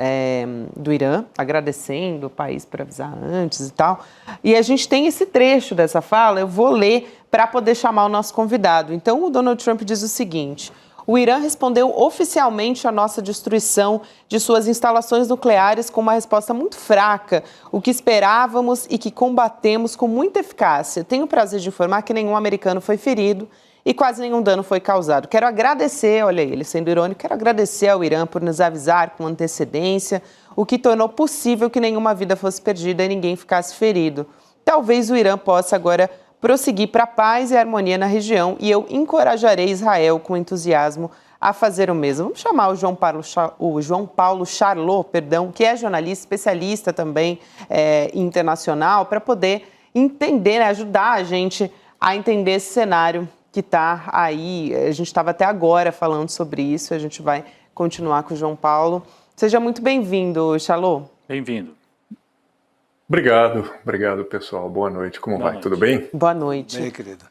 do Irã, agradecendo o país por avisar antes e tal. E a gente tem esse trecho dessa fala, eu vou ler para poder chamar o nosso convidado. Então, o Donald Trump diz o seguinte: o Irã respondeu oficialmente à nossa destruição de suas instalações nucleares com uma resposta muito fraca, o que esperávamos e que combatemos com muita eficácia. Tenho o prazer de informar que nenhum americano foi ferido e quase nenhum dano foi causado. Quero agradecer, olha ele sendo irônico, quero agradecer ao Irã por nos avisar com antecedência, o que tornou possível que nenhuma vida fosse perdida e ninguém ficasse ferido. Talvez o Irã possa agora prosseguir para a paz e a harmonia na região e eu encorajarei Israel com entusiasmo a fazer o mesmo. Vamos chamar o João Paulo Charlot, que é jornalista, especialista também internacional, para poder entender, né, ajudar a gente a entender esse cenário que está aí. A gente estava até agora falando sobre isso, a gente vai continuar com o João Paulo. Seja muito bem-vindo, Charlot. Bem-vindo. Obrigado pessoal. Boa noite, como vai? Tudo bem? Boa noite. Bem, querida.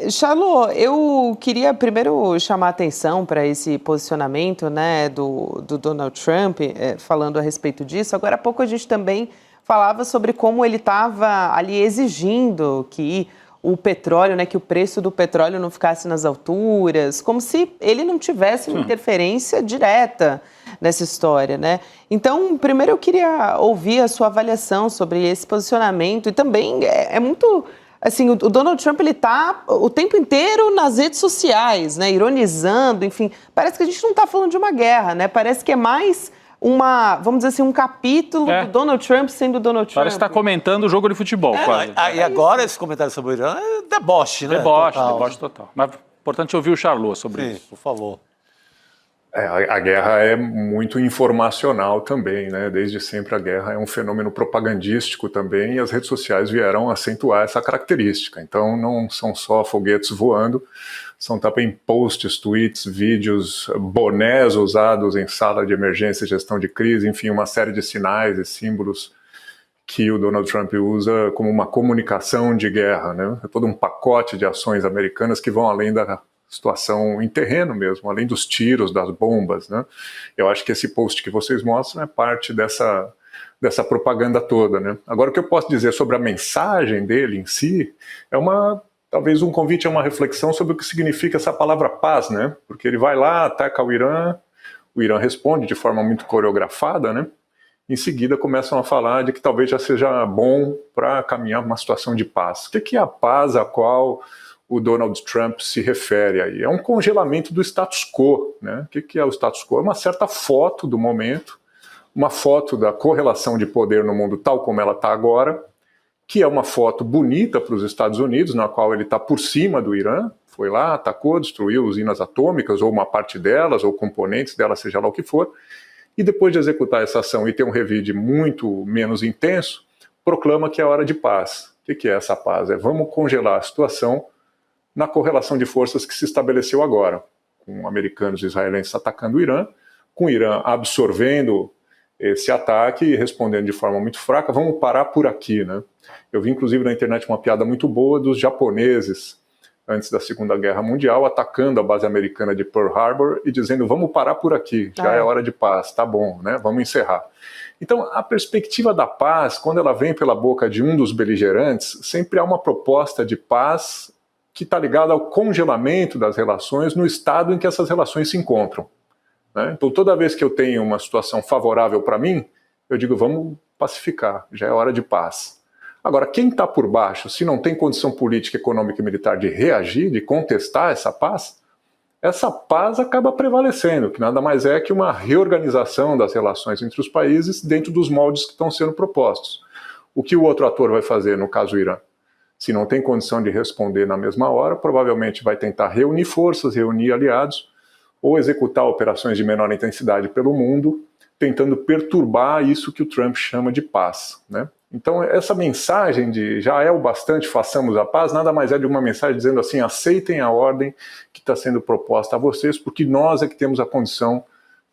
Charlot, eu queria primeiro chamar a atenção para esse posicionamento, né, do Donald Trump, falando a respeito disso. Agora há pouco a gente também falava sobre como ele estava ali exigindo que o petróleo, né, que o preço do petróleo não ficasse nas alturas, como se ele não tivesse uma interferência direta nessa história, né? Então, primeiro eu queria ouvir a sua avaliação sobre esse posicionamento e também é muito... Assim, o Donald Trump, ele tá o tempo inteiro nas redes sociais, né, ironizando, enfim. Parece que a gente não está falando de uma guerra, né? Parece que é mais vamos dizer assim, um capítulo do Donald Trump sendo Donald Trump. Parece que está comentando o jogo de futebol, quase. E agora esse comentário sobre o Irã é deboche, né? Deboche total. Mas importante ouvir o Charlot sobre isso. Por favor. A guerra é muito informacional também, né? Desde sempre a guerra é um fenômeno propagandístico também e as redes sociais vieram acentuar essa característica. Então não são só foguetes voando, são também posts, tweets, vídeos, bonés usados em sala de emergência e gestão de crise, enfim, uma série de sinais e símbolos que o Donald Trump usa como uma comunicação de guerra, né? É todo um pacote de ações americanas que vão além da situação em terreno mesmo, além dos tiros, das bombas, né? Eu acho que esse post que vocês mostram é parte dessa propaganda toda, né? Agora, o que eu posso dizer sobre a mensagem dele em si é talvez um convite a uma reflexão sobre o que significa essa palavra paz, né? Porque ele vai lá, ataca o Irã responde de forma muito coreografada, né? Em seguida começam a falar de que talvez já seja bom para caminhar uma situação de paz. O que é a paz a qual o Donald Trump se refere aí? É um congelamento do status quo, né? O que é o status quo? É uma certa foto do momento, uma foto da correlação de poder no mundo tal como ela está agora, que é uma foto bonita para os Estados Unidos, na qual ele está por cima do Irã, foi lá, atacou, destruiu usinas atômicas, ou uma parte delas, ou componentes delas, seja lá o que for, e depois de executar essa ação e ter um revide muito menos intenso, proclama que é hora de paz. O que é essa paz? Vamos congelar a situação na correlação de forças que se estabeleceu agora, com americanos e israelenses atacando o Irã, com o Irã absorvendo esse ataque e respondendo de forma muito fraca. Vamos parar por aqui, né? Eu vi inclusive na internet uma piada muito boa dos japoneses antes da Segunda Guerra Mundial atacando a base americana de Pearl Harbor e dizendo vamos parar por aqui, já é hora de paz, tá bom, né? Vamos encerrar. Então a perspectiva da paz, quando ela vem pela boca de um dos beligerantes, sempre há uma proposta de paz que está ligada ao congelamento das relações no estado em que essas relações se encontram, né? Então toda vez que eu tenho uma situação favorável para mim, eu digo vamos pacificar, já é hora de paz. Agora, quem está por baixo, se não tem condição política, econômica e militar de reagir, de contestar essa paz acaba prevalecendo, que nada mais é que uma reorganização das relações entre os países dentro dos moldes que estão sendo propostos. O que o outro ator vai fazer, no caso o Irã? Se não tem condição de responder na mesma hora, provavelmente vai tentar reunir forças, reunir aliados, ou executar operações de menor intensidade pelo mundo, tentando perturbar isso que o Trump chama de paz, né? Então essa mensagem de já é o bastante, façamos a paz, nada mais é de uma mensagem dizendo assim, aceitem a ordem que está sendo proposta a vocês, porque nós é que temos a condição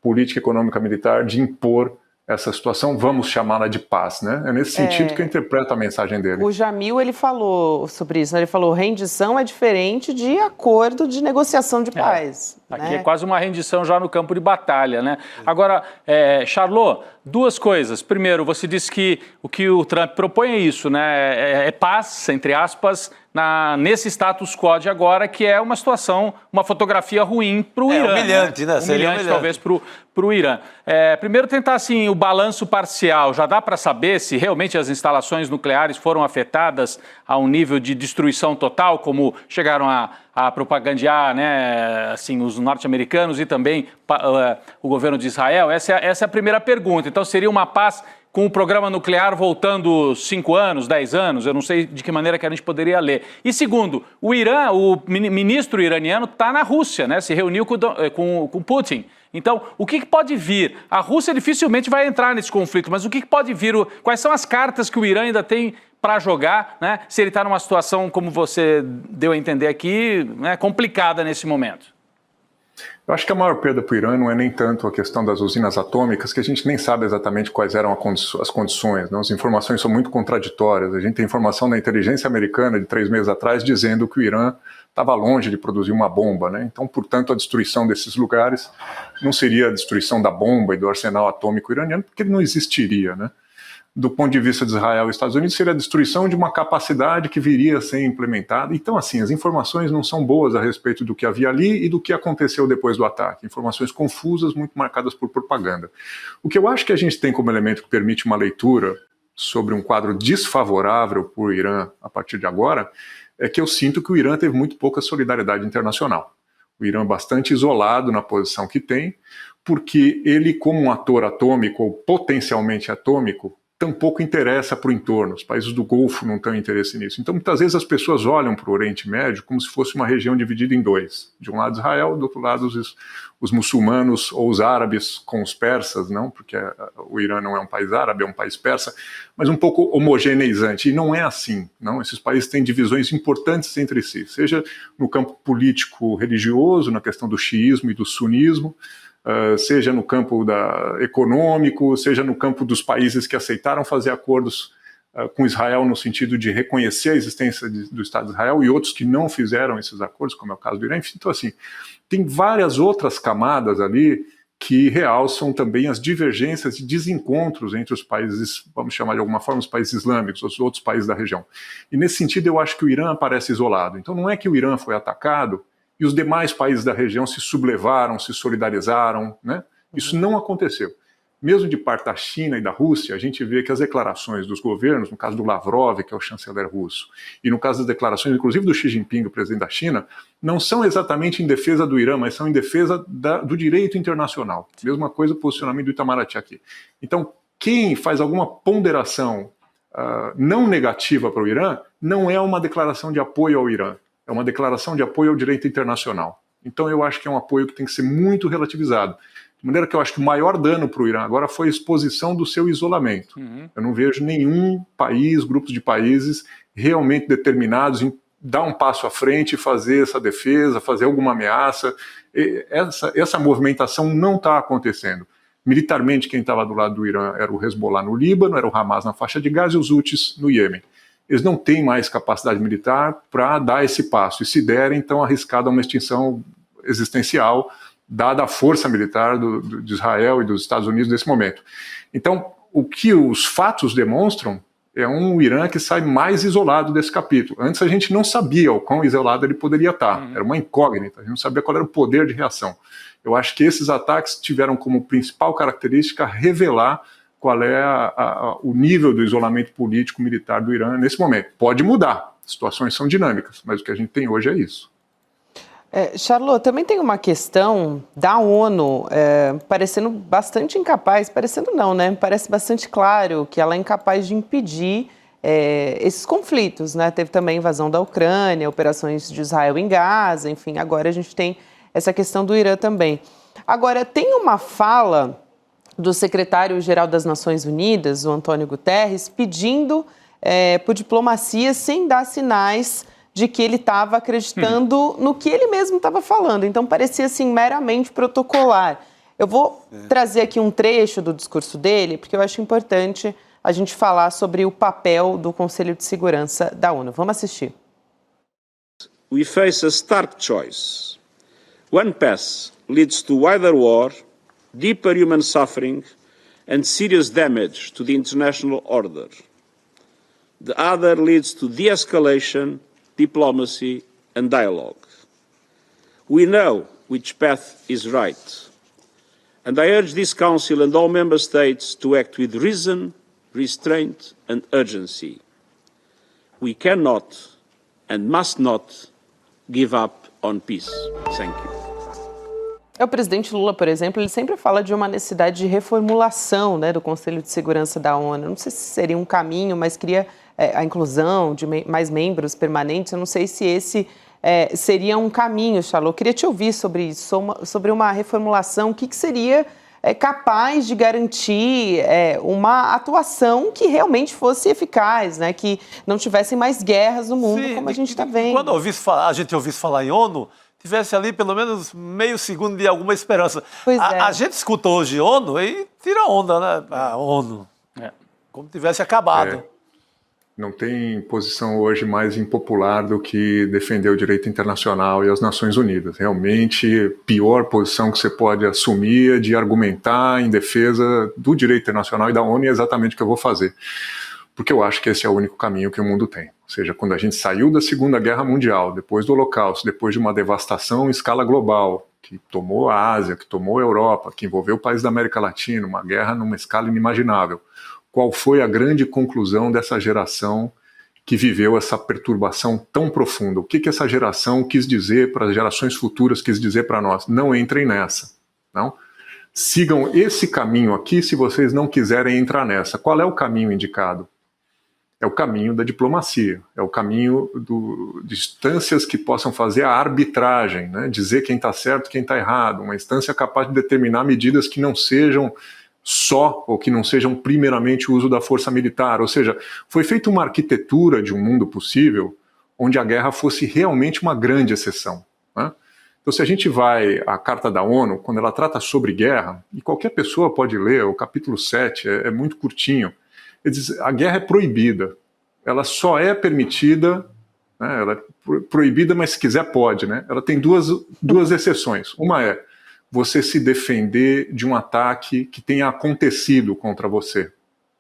política, econômica, militar de impor essa situação, vamos chamá-la de paz, né? É nesse sentido que eu interpreto a mensagem dele. O Jamil, ele falou sobre isso, né? Ele falou, rendição é diferente de acordo de negociação de paz. Aqui é quase uma rendição já no campo de batalha, né? Agora, Charlot, duas coisas. Primeiro, você disse que o que o Trump propõe é isso, né? É paz, entre aspas, nesse status quo de agora, que é uma situação, uma fotografia ruim para o Irã. Humilhante, né? Seria Humilhante, talvez, para o Irã. Primeiro, tentar, assim, o balanço parcial. Já dá para saber se realmente as instalações nucleares foram afetadas a um nível de destruição total, como chegaram a propagandear, né, assim, os norte-americanos e também o governo de Israel? Essa é a primeira pergunta. Então, seria uma paz com o programa nuclear voltando 5 anos, 10 anos? Eu não sei de que maneira que a gente poderia ler. E segundo, o Irã, o ministro iraniano está na Rússia, né, se reuniu com Putin. Então, o que pode vir? A Rússia dificilmente vai entrar nesse conflito, mas o que pode vir? Quais são as cartas que o Irã ainda tem para jogar, né, se ele está numa situação, como você deu a entender aqui, né, complicada nesse momento? Eu acho que a maior perda para o Irã não é nem tanto a questão das usinas atômicas, que a gente nem sabe exatamente quais eram as condições, né? As informações são muito contraditórias. A gente tem informação da inteligência americana de 3 meses atrás dizendo que o Irã estava longe de produzir uma bomba, né? Então, portanto, a destruição desses lugares não seria a destruição da bomba e do arsenal atômico iraniano, porque ele não existiria, né? do ponto de vista de Israel e Estados Unidos, seria a destruição de uma capacidade que viria a ser implementada. Então, assim, as informações não são boas a respeito do que havia ali e do que aconteceu depois do ataque. Informações confusas, muito marcadas por propaganda. O que eu acho que a gente tem como elemento que permite uma leitura sobre um quadro desfavorável para o Irã a partir de agora, é que eu sinto que o Irã teve muito pouca solidariedade internacional. O Irã é bastante isolado na posição que tem, porque ele, como um ator atômico ou potencialmente atômico, tampouco interessa para o entorno. Os países do Golfo não têm interesse nisso. Então, muitas vezes as pessoas olham para o Oriente Médio como se fosse uma região dividida em dois. De um lado Israel, do outro lado os muçulmanos ou os árabes com os persas, não, porque o Irã não é um país árabe, é um país persa, mas um pouco homogeneizante. E não é assim, não. Esses países têm divisões importantes entre si, seja no campo político-religioso, na questão do xiismo e do sunismo, seja no campo econômico, seja no campo dos países que aceitaram fazer acordos com Israel no sentido de reconhecer a existência do Estado de Israel e outros que não fizeram esses acordos, como é o caso do Irã. Então, assim, tem várias outras camadas ali que realçam também as divergências e desencontros entre os países, vamos chamar de alguma forma, os países islâmicos, os outros países da região. E nesse sentido eu acho que o Irã aparece isolado. Então não é que o Irã foi atacado e os demais países da região se sublevaram, se solidarizaram, né? Isso não aconteceu. Mesmo de parte da China e da Rússia, a gente vê que as declarações dos governos, no caso do Lavrov, que é o chanceler russo, e no caso das declarações, inclusive do Xi Jinping, o presidente da China, não são exatamente em defesa do Irã, mas são em defesa do direito internacional. Mesma coisa o posicionamento do Itamaraty aqui. Então, quem faz alguma ponderação não negativa para o Irã, não é uma declaração de apoio ao Irã. É uma declaração de apoio ao direito internacional. Então eu acho que é um apoio que tem que ser muito relativizado. De maneira que eu acho que o maior dano para o Irã agora foi a exposição do seu isolamento. Eu não vejo nenhum país, grupos de países realmente determinados em dar um passo à frente, fazer essa defesa, fazer alguma ameaça. Essa movimentação não está acontecendo. Militarmente, quem estava do lado do Irã era o Hezbollah no Líbano, era o Hamas na faixa de Gaza e os Houthis no Iêmen. Eles não têm mais capacidade militar para dar esse passo. E se derem, então arriscada uma extinção existencial, dada a força militar de Israel e dos Estados Unidos nesse momento. Então, o que os fatos demonstram é um Irã que sai mais isolado desse capítulo. Antes a gente não sabia o quão isolado ele poderia estar. Era uma incógnita, a gente não sabia qual era o poder de reação. Eu acho que esses ataques tiveram como principal característica revelar qual é o nível do isolamento político-militar do Irã nesse momento. Pode mudar, situações são dinâmicas, mas o que a gente tem hoje é isso. Charlotte, também tem uma questão da ONU parecendo bastante incapaz, parecendo não, né? Parece bastante claro que ela é incapaz de impedir esses conflitos, né? Teve também a invasão da Ucrânia, operações de Israel em Gaza, enfim, agora a gente tem essa questão do Irã também. Agora, tem uma fala do secretário-geral das Nações Unidas, o Antônio Guterres, pedindo por diplomacia sem dar sinais de que ele estava acreditando no que ele mesmo estava falando. Então, parecia assim, meramente protocolar. Eu vou trazer aqui um trecho do discurso dele, porque eu acho importante a gente falar sobre o papel do Conselho de Segurança da ONU. Vamos assistir. We face a stark choice. One path leads to wider war, deeper human suffering and serious damage to the international order. The other leads to de-escalation, diplomacy and dialogue. We know which path is right, and I urge this Council and all Member States to act with reason, restraint and urgency. We cannot and must not give up on peace. Thank you. O presidente Lula, por exemplo, ele sempre fala de uma necessidade de reformulação, né, do Conselho de Segurança da ONU. Não sei se seria um caminho, mas queria a inclusão de mais membros permanentes. Eu não sei se esse seria um caminho, Charlotte. Eu queria te ouvir sobre isso, sobre uma reformulação. O que seria capaz de garantir uma atuação que realmente fosse eficaz, né, que não tivessem mais guerras no mundo, como a gente está vendo. Quando a gente ouvisse falar em ONU, tivesse ali pelo menos meio segundo de alguma esperança. A gente escuta hoje ONU e tira onda, né? A ONU. Como tivesse acabado. Não tem posição hoje mais impopular do que defender o direito internacional e as Nações Unidas. Realmente, pior posição que você pode assumir é de argumentar em defesa do direito internacional e da ONU, e é exatamente o que eu vou fazer. Porque eu acho que esse é o único caminho que o mundo tem. Ou seja, quando a gente saiu da Segunda Guerra Mundial, depois do Holocausto, depois de uma devastação em escala global, que tomou a Ásia, que tomou a Europa, que envolveu o país da América Latina, uma guerra numa escala inimaginável, qual foi a grande conclusão dessa geração que viveu essa perturbação tão profunda? O que essa geração quis dizer para as gerações futuras, quis dizer para nós? Não entrem nessa, não? Sigam esse caminho aqui se vocês não quiserem entrar nessa. Qual é o caminho indicado? É o caminho da diplomacia, é o caminho de instâncias que possam fazer a arbitragem, né? Dizer quem está certo e quem está errado, uma instância capaz de determinar medidas que não sejam ou que não sejam primeiramente o uso da força militar. Ou seja, foi feita uma arquitetura de um mundo possível onde a guerra fosse realmente uma grande exceção, né? Então, se a gente vai à Carta da ONU, quando ela trata sobre guerra, e qualquer pessoa pode ler, o capítulo 7 é muito curtinho, ele diz, a guerra é proibida, ela só é permitida, né, ela é proibida, mas se quiser pode, né? Ela tem duas exceções. Uma é você se defender de um ataque que tenha acontecido contra você,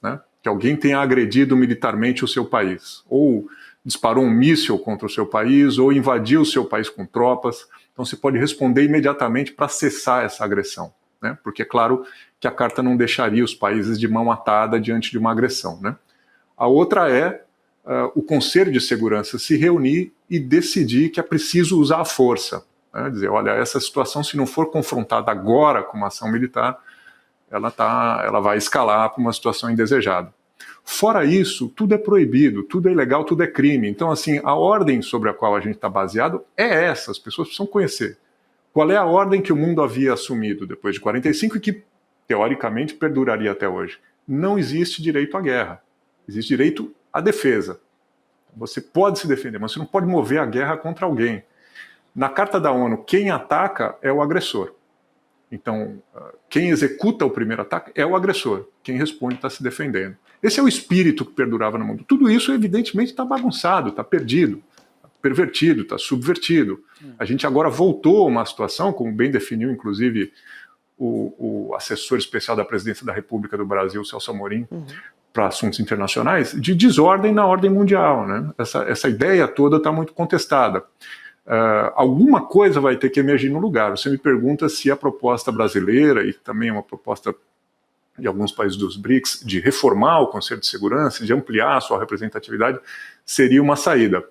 né? Que alguém tenha agredido militarmente o seu país, ou disparou um míssil contra o seu país, ou invadiu o seu país com tropas. Então você pode responder imediatamente para cessar essa agressão, né? Porque é claro que a carta não deixaria os países de mão atada diante de uma agressão, né? A outra é o Conselho de Segurança se reunir e decidir que é preciso usar a força. Dizer, olha, essa situação, se não for confrontada agora com uma ação militar, ela vai escalar para uma situação indesejada. Fora isso, tudo é proibido, tudo é ilegal, tudo é crime. Então, assim, a ordem sobre a qual a gente está baseado é essa, as pessoas precisam conhecer. Qual é a ordem que o mundo havia assumido depois de 45 e que, teoricamente, perduraria até hoje? Não existe direito à guerra, existe direito à defesa. Você pode se defender, mas você não pode mover a guerra contra alguém. Na Carta da ONU, quem ataca é o agressor. Então, quem executa o primeiro ataque é o agressor. Quem responde está se defendendo. Esse é o espírito que perdurava no mundo. Tudo isso, evidentemente, está bagunçado, está perdido, tá pervertido, está subvertido. A gente agora voltou a uma situação, como bem definiu, inclusive, o assessor especial da Presidência da República do Brasil, Celso Amorim, para assuntos internacionais, de desordem na ordem mundial, né? Essa ideia toda está muito contestada. Alguma coisa vai ter que emergir no lugar. Você me pergunta se a proposta brasileira, e também uma proposta de alguns países dos BRICS, de reformar o Conselho de Segurança, de ampliar a sua representatividade, seria uma saída.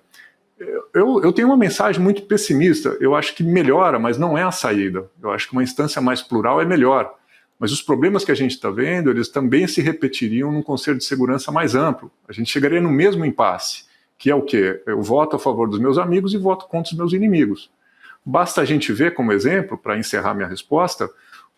Eu tenho uma mensagem muito pessimista. Eu acho que melhora, mas não é a saída. Eu acho que uma instância mais plural é melhor. Mas os problemas que a gente está vendo, eles também se repetiriam num Conselho de Segurança mais amplo. A gente chegaria no mesmo impasse, que é o quê? Eu voto a favor dos meus amigos e voto contra os meus inimigos. Basta a gente ver como exemplo, para encerrar minha resposta,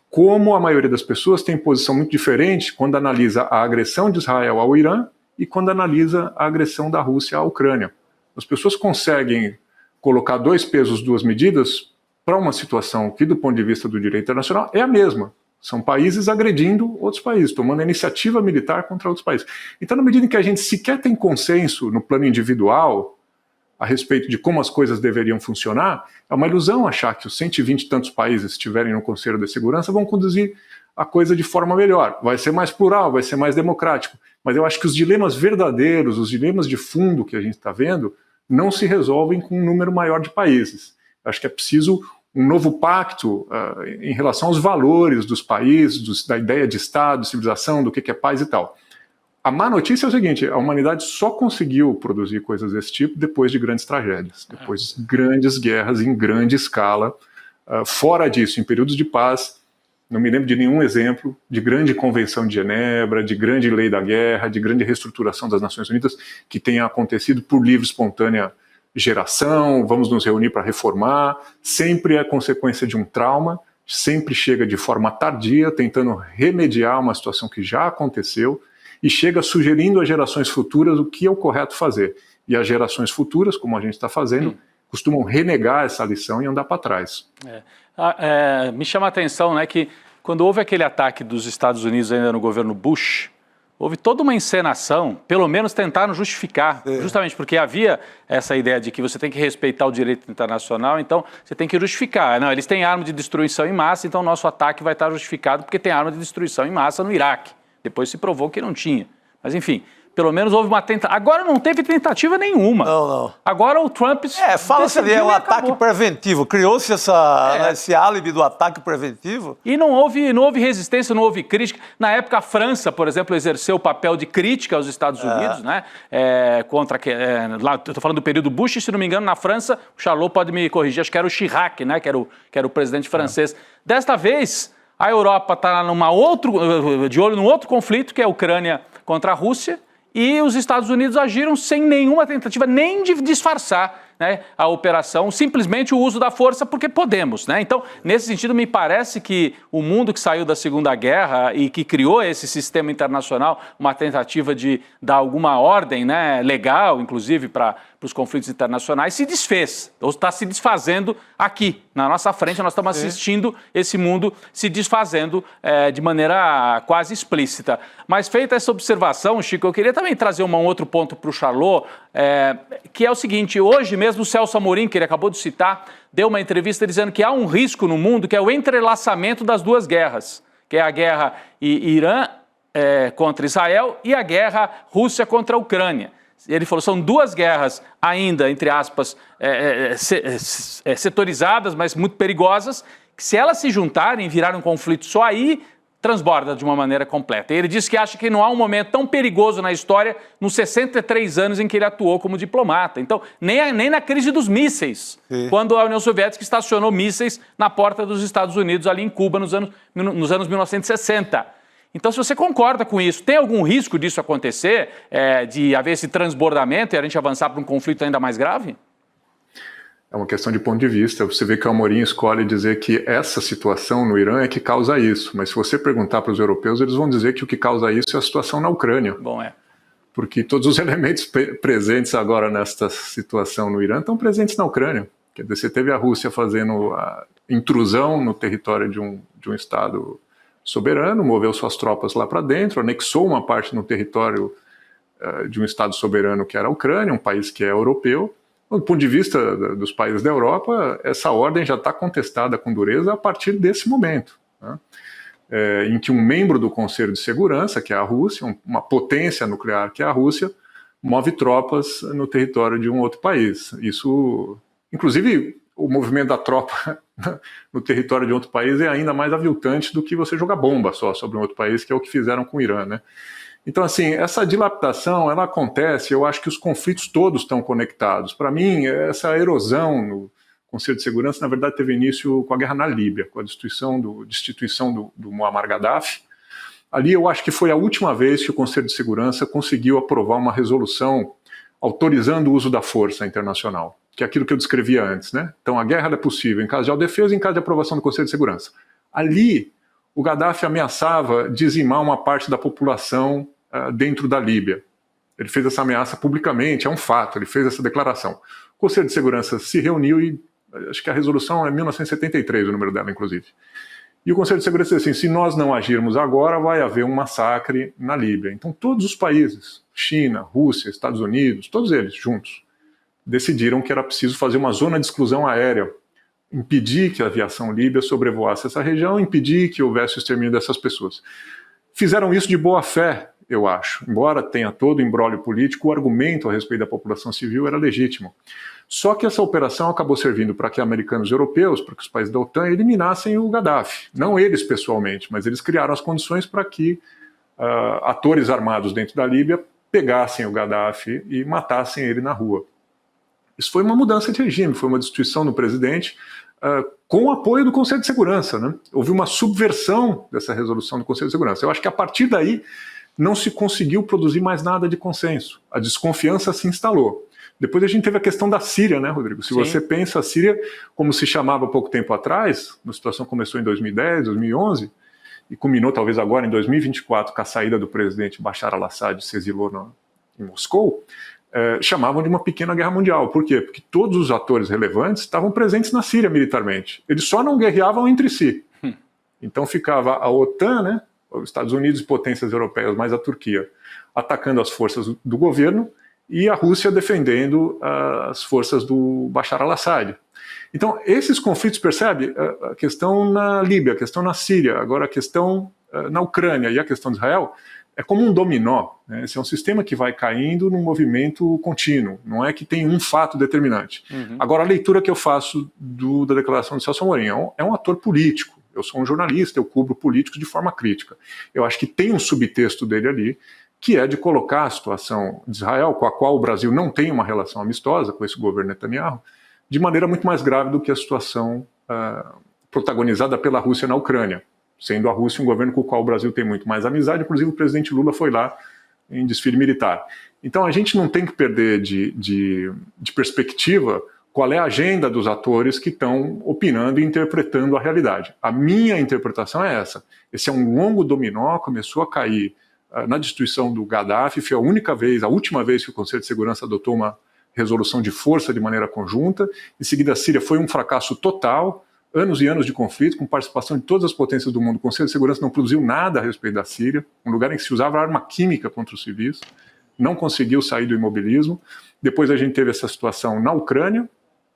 como a maioria das pessoas tem posição muito diferente quando analisa a agressão de Israel ao Irã e quando analisa a agressão da Rússia à Ucrânia. As pessoas conseguem colocar dois pesos, duas medidas para uma situação que, do ponto de vista do direito internacional, é a mesma. São países agredindo outros países, tomando iniciativa militar contra outros países. Então, na medida em que a gente sequer tem consenso no plano individual a respeito de como as coisas deveriam funcionar, é uma ilusão achar que os 120 e tantos países que estiverem no Conselho de Segurança vão conduzir a coisa de forma melhor. Vai ser mais plural, vai ser mais democrático. Mas eu acho que os dilemas verdadeiros, os dilemas de fundo que a gente está vendo, não se resolvem com um número maior de países. Eu acho que é preciso um novo pacto em relação aos valores dos países, da ideia de Estado, de civilização, do que é paz e tal. A má notícia é o seguinte, a humanidade só conseguiu produzir coisas desse tipo depois de grandes tragédias, depois de grandes guerras em grande escala. Fora disso, em períodos de paz, não me lembro de nenhum exemplo de grande convenção de Genebra, de grande lei da guerra, de grande reestruturação das Nações Unidas que tenha acontecido por livre, espontânea geração, vamos nos reunir para reformar. Sempre é consequência de um trauma, sempre chega de forma tardia, tentando remediar uma situação que já aconteceu e chega sugerindo às gerações futuras o que é o correto fazer. E as gerações futuras, como a gente está fazendo, costumam renegar essa lição e andar para trás. Me chama a atenção, né, que quando houve aquele ataque dos Estados Unidos ainda no governo Bush, houve toda uma encenação, pelo menos tentaram justificar, justamente porque havia essa ideia de que você tem que respeitar o direito internacional, então você tem que justificar. Não, eles têm arma de destruição em massa, então o nosso ataque vai estar justificado porque tem arma de destruição em massa no Iraque. Depois se provou que não tinha. Mas enfim, pelo menos houve uma tentativa. Agora não teve tentativa nenhuma. Não. Agora o Trump... fala-se ali, é um ataque preventivo. Criou-se esse álibi do ataque preventivo. E não houve resistência, não houve crítica. Na época, a França, por exemplo, exerceu o papel de crítica aos Estados Unidos, né? Lá, eu estou falando do período Bush, se não me engano, na França, o Charlot pode me corrigir, acho que era o Chirac, né? Que era o presidente francês. Desta vez, a Europa está de olho num outro conflito, que é a Ucrânia contra a Rússia, e os Estados Unidos agiram sem nenhuma tentativa nem de disfarçar, né, a operação, simplesmente o uso da força porque podemos, né? Então, nesse sentido, me parece que o mundo que saiu da Segunda Guerra e que criou esse sistema internacional, uma tentativa de dar alguma ordem, né, legal, inclusive, para os conflitos internacionais, se desfez, ou está se desfazendo aqui, na nossa frente. Nós estamos assistindo esse mundo se desfazendo de maneira quase explícita. Mas feita essa observação, Chico, eu queria também trazer um outro ponto para o Charlot, que é o seguinte: hoje mesmo o Celso Amorim, que ele acabou de citar, deu uma entrevista dizendo que há um risco no mundo, que é o entrelaçamento das duas guerras, que é a guerra Irã contra Israel e a guerra Rússia contra a Ucrânia. Ele falou, são duas guerras ainda, entre aspas, setorizadas, mas muito perigosas, que se elas se juntarem e virarem um conflito só, aí transborda de uma maneira completa. E ele disse que acha que não há um momento tão perigoso na história nos 63 anos em que ele atuou como diplomata. Então, nem na crise dos mísseis, quando a União Soviética estacionou mísseis na porta dos Estados Unidos, ali em Cuba, nos anos 1960. Então, se você concorda com isso, tem algum risco disso acontecer, de haver esse transbordamento e a gente avançar para um conflito ainda mais grave? É uma questão de ponto de vista. Você vê que o Amorim escolhe dizer que essa situação no Irã é que causa isso. Mas se você perguntar para os europeus, eles vão dizer que o que causa isso é a situação na Ucrânia. Bom, Porque todos os elementos presentes agora nesta situação no Irã estão presentes na Ucrânia. Quer dizer, você teve a Rússia fazendo a intrusão no território de um Estado soberano, moveu suas tropas lá para dentro, anexou uma parte no território de um Estado soberano que era a Ucrânia, um país que é europeu. Do ponto de vista dos países da Europa, essa ordem já está contestada com dureza a partir desse momento, né? Em que um membro do Conselho de Segurança, que é a Rússia, uma potência nuclear que é a Rússia, move tropas no território de um outro país. Isso, inclusive, o movimento da tropa no território de outro país é ainda mais aviltante do que você jogar bomba só sobre um outro país, que é o que fizeram com o Irã, né? Então, assim, essa dilapidação, ela acontece, eu acho que os conflitos todos estão conectados. Para mim, essa erosão no Conselho de Segurança, na verdade, teve início com a guerra na Líbia, com a destituição do Muammar Gaddafi. Ali eu acho que foi a última vez que o Conselho de Segurança conseguiu aprovar uma resolução autorizando o uso da força internacional, que é aquilo que eu descrevia antes, né? Então, a guerra é possível em caso de autodefesa e em caso de aprovação do Conselho de Segurança. Ali, o Gaddafi ameaçava dizimar uma parte da população dentro da Líbia. Ele fez essa ameaça publicamente, é um fato, ele fez essa declaração. O Conselho de Segurança se reuniu e, acho que a resolução é 1973, o número dela, inclusive. E o Conselho de Segurança disse assim, se nós não agirmos agora, vai haver um massacre na Líbia. Então todos os países, China, Rússia, Estados Unidos, todos eles juntos, decidiram que era preciso fazer uma zona de exclusão aérea, impedir que a aviação líbia sobrevoasse essa região, impedir que houvesse o extermínio dessas pessoas. Fizeram isso de boa fé, eu acho. Embora tenha todo o imbróglio político, o argumento a respeito da população civil era legítimo. Só que essa operação acabou servindo para que americanos e europeus, para que os países da OTAN eliminassem o Gaddafi. Não eles pessoalmente, mas eles criaram as condições para que atores armados dentro da Líbia pegassem o Gaddafi e matassem ele na rua. Isso foi uma mudança de regime, foi uma destituição do presidente com o apoio do Conselho de Segurança, né? Houve uma subversão dessa resolução do Conselho de Segurança. Eu acho que a partir daí não se conseguiu produzir mais nada de consenso. A desconfiança se instalou. Depois a gente teve a questão da Síria, né, Rodrigo? Se você pensa a Síria, como se chamava pouco tempo atrás, a situação começou em 2010, 2011, e culminou talvez agora em 2024 com a saída do presidente Bashar al-Assad, se exilou em Moscou, chamavam de uma pequena guerra mundial. Por quê? Porque todos os atores relevantes estavam presentes na Síria militarmente. Eles só não guerreavam entre si. Então ficava a OTAN, né, os Estados Unidos e potências europeias, mais a Turquia, atacando as forças do governo e a Rússia defendendo as forças do Bashar al-Assad. Então, esses conflitos, percebe? A questão na Líbia, a questão na Síria, agora a questão na Ucrânia e a questão de Israel, é como um dominó, né? Esse é um sistema que vai caindo num movimento contínuo, não é que tem um fato determinante. Agora, a leitura que eu faço da declaração de Celso Amorim é um ator político. Eu sou um jornalista, eu cubro políticos de forma crítica. Eu acho que tem um subtexto dele ali, que é de colocar a situação de Israel, com a qual o Brasil não tem uma relação amistosa com esse governo Netanyahu, de maneira muito mais grave do que a situação protagonizada pela Rússia na Ucrânia, sendo a Rússia um governo com o qual o Brasil tem muito mais amizade, inclusive o presidente Lula foi lá em desfile militar. Então a gente não tem que perder de perspectiva qual é a agenda dos atores que estão opinando e interpretando a realidade. A minha interpretação é essa. Esse é um longo dominó, começou a cair na destituição do Gaddafi, foi a última vez que o Conselho de Segurança adotou uma resolução de força de maneira conjunta. Em seguida, a Síria foi um fracasso total, anos e anos de conflito, com participação de todas as potências do mundo. O Conselho de Segurança não produziu nada a respeito da Síria, um lugar em que se usava arma química contra os civis, não conseguiu sair do imobilismo. Depois a gente teve essa situação na Ucrânia,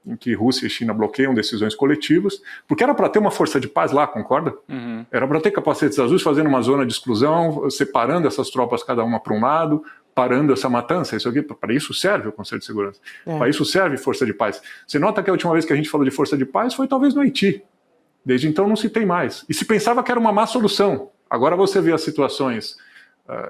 em que Rússia e China bloqueiam decisões coletivas, porque era para ter uma força de paz lá, concorda? Era para ter capacetes azuis fazendo uma zona de exclusão, separando essas tropas cada uma para um lado, parando essa matança. Isso aqui, para isso serve o Conselho de Segurança. Para isso serve força de paz. Você nota que a última vez que a gente falou de força de paz foi talvez no Haiti. Desde então não se tem mais. E se pensava que era uma má solução. Agora você vê as situações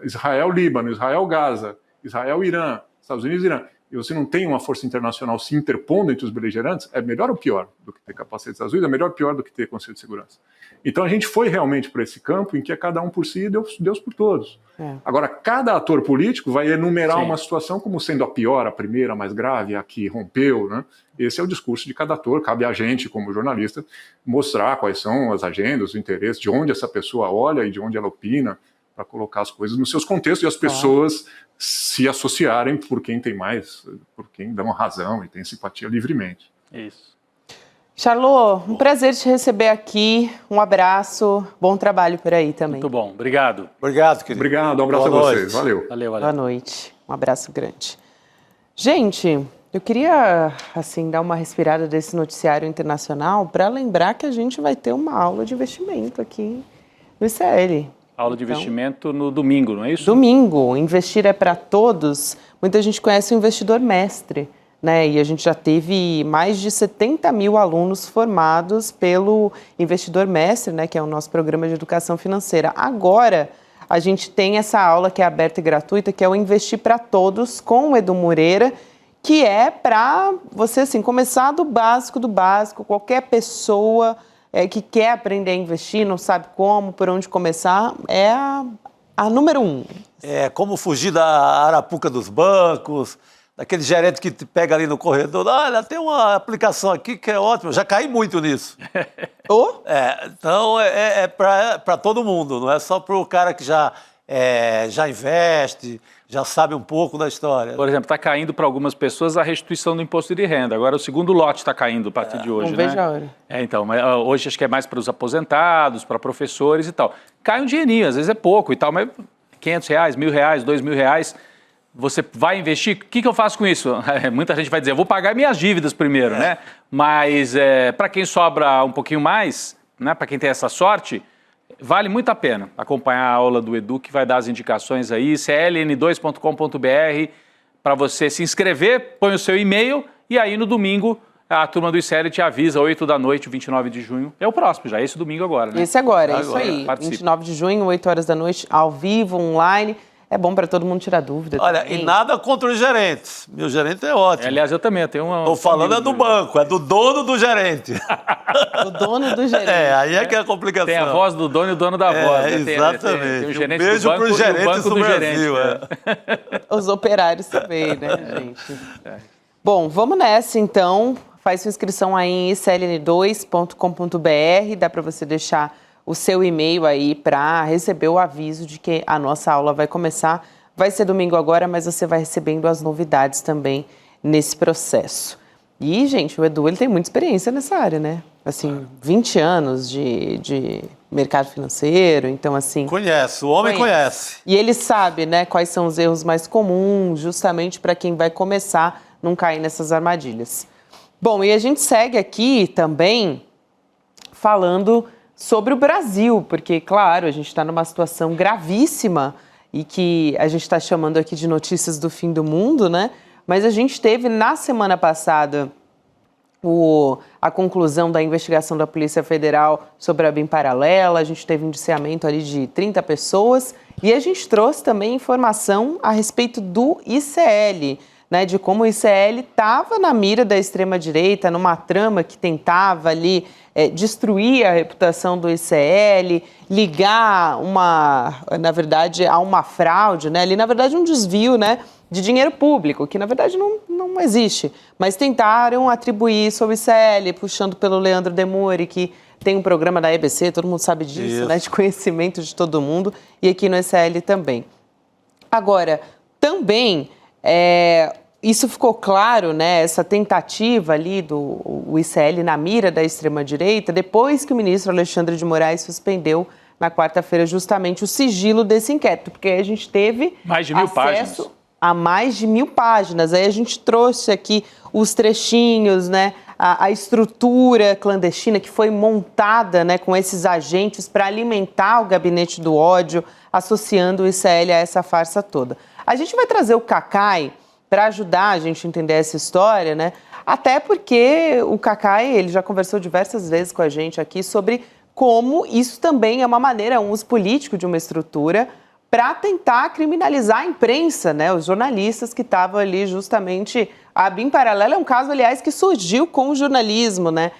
Israel-Líbano, Israel-Gaza, Israel-Irã, Estados Unidos-Irã, e você não tem uma força internacional se interpondo entre os beligerantes, é melhor ou pior do que ter capacetes azuis? É melhor ou pior do que ter Conselho de Segurança? Então a gente foi realmente para esse campo em que é cada um por si e Deus por todos. Agora, cada ator político vai enumerar uma situação como sendo a pior, a primeira, a mais grave, a que rompeu, né? Esse é o discurso de cada ator. Cabe a gente, como jornalista, mostrar quais são as agendas, os interesses, de onde essa pessoa olha e de onde ela opina, para colocar as coisas nos seus contextos e as pessoas se associarem por quem tem mais, por quem dão razão e tem simpatia livremente. Isso. Charlot, um prazer te receber aqui, um abraço, bom trabalho por aí também. Muito bom, obrigado. Obrigado, querido. Obrigado, um abraço a vocês, valeu. Boa noite, um abraço grande. Gente, eu queria, assim, dar uma respirada desse noticiário internacional para lembrar que a gente vai ter uma aula de investimento aqui no ICL. Aula de investimento no domingo, não é isso? Domingo, investir é para todos. Muita gente conhece o investidor mestre, né? E a gente já teve mais de 70 mil alunos formados pelo investidor mestre, né? Que é o nosso programa de educação financeira. Agora, a gente tem essa aula que é aberta e gratuita, que é o Investir para Todos, com o Edu Moreira, que é para você, assim, começar do básico, qualquer pessoa que quer aprender a investir, não sabe como, por onde começar, é a número 1. É como fugir da arapuca dos bancos, daquele gerente que te pega ali no corredor. Olha, tem uma aplicação aqui que é ótima. Eu já caí muito nisso. Então é para todo mundo, não é só para o cara que já investe, já sabe um pouco da história. Por exemplo, está caindo para algumas pessoas a restituição do imposto de renda. Agora o segundo lote está caindo a partir de hoje, não né? vejo a hora. Então, mas hoje acho que é mais para os aposentados, para professores e tal. Cai um dinheirinho, às vezes é pouco e tal, mas R$500, R$1.000, R$2.000, você vai investir? O que eu faço com isso? Muita gente vai dizer, eu vou pagar minhas dívidas primeiro, né? Mas para quem sobra um pouquinho mais, né? Para quem tem essa sorte, vale muito a pena acompanhar a aula do Edu, que vai dar as indicações aí, cln2.com.br, para você se inscrever, põe o seu e-mail e aí no domingo a turma do ICL te avisa, 8 da noite, 29 de junho. É o próximo já, esse domingo agora, né? Esse agora, é isso aí. Participe. 29 de junho, 8 horas da noite, ao vivo, online. É bom para todo mundo tirar dúvida. Olha, também. E nada contra os gerentes. Meu gerente é ótimo. Aliás, eu também tenho uma... Estou falando é do banco, é do dono do gerente. O dono do gerente. Aí é que é a complicação. Tem a voz do dono e o dono da voz. Né? Exatamente. Tem o gerente beijo do banco pro gerente e o banco do Brasil, gerente. Os operários também, né, gente? Bom, vamos nessa, então. Faz sua inscrição aí em icln2.com.br. Dá para você deixar o seu e-mail aí para receber o aviso de que a nossa aula vai começar. Vai ser domingo agora, mas você vai recebendo as novidades também nesse processo. E, gente, o Edu, ele tem muita experiência nessa área, né? assim, 20 anos de mercado financeiro, então assim... Conhece, o homem conhece. E ele sabe, né, quais são os erros mais comuns, justamente para quem vai começar não cair nessas armadilhas. Bom, e a gente segue aqui também falando sobre o Brasil, porque, claro, a gente está numa situação gravíssima e que a gente está chamando aqui de notícias do fim do mundo, né? Mas a gente teve na semana passada a conclusão da investigação da Polícia Federal sobre a BIM paralela, a gente teve um indiciamento ali de 30 pessoas e a gente trouxe também informação a respeito do ICL, né, de como o ICL estava na mira da extrema-direita, numa trama que tentava ali destruir a reputação do ICL, ligar na verdade, a uma fraude, né, ali na verdade um desvio, né, de dinheiro público, que na verdade não existe, mas tentaram atribuir isso ao ICL, puxando pelo Leandro Demore, que tem um programa da EBC, todo mundo sabe disso, né, de conhecimento de todo mundo, e aqui no ICL também. Agora, também, isso ficou claro, né, essa tentativa ali do ICL na mira da extrema-direita, depois que o ministro Alexandre de Moraes suspendeu na quarta-feira justamente o sigilo desse inquérito, porque a gente teve mais de 1000 páginas. A mais de 1000 páginas. Aí a gente trouxe aqui os trechinhos, né, a estrutura clandestina que foi montada, né, com esses agentes para alimentar o gabinete do ódio, associando o ICL a essa farsa toda. A gente vai trazer o Cacai para ajudar a gente a entender essa história, né? Até porque o Cacai, ele já conversou diversas vezes com a gente aqui sobre como isso também é uma maneira, um uso político de uma estrutura para tentar criminalizar a imprensa, né? Os jornalistas que estavam ali justamente... A BIM paralela é um caso, aliás, que surgiu com o jornalismo, né?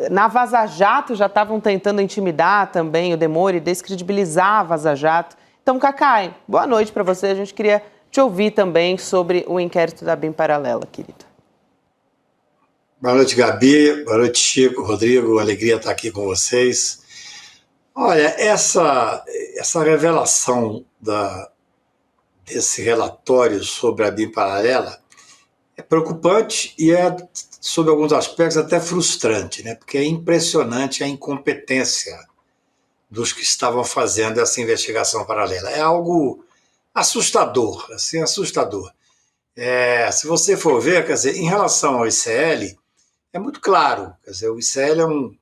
Na Vaza Jato já estavam tentando intimidar também o Demore, descredibilizar a Vaza Jato. Então, Cacai, boa noite para você. A gente queria te ouvir também sobre o inquérito da BIM paralela, querido. Boa noite, Gabi. Boa noite, Chico, Rodrigo. Alegria estar aqui com vocês. Olha, essa revelação desse relatório sobre a BIM paralela é preocupante e é, sob alguns aspectos, até frustrante, né? Porque é impressionante a incompetência dos que estavam fazendo essa investigação paralela. É algo assustador, assim, assustador. Se você for ver, quer dizer, em relação ao ICL, é muito claro, quer dizer, o ICL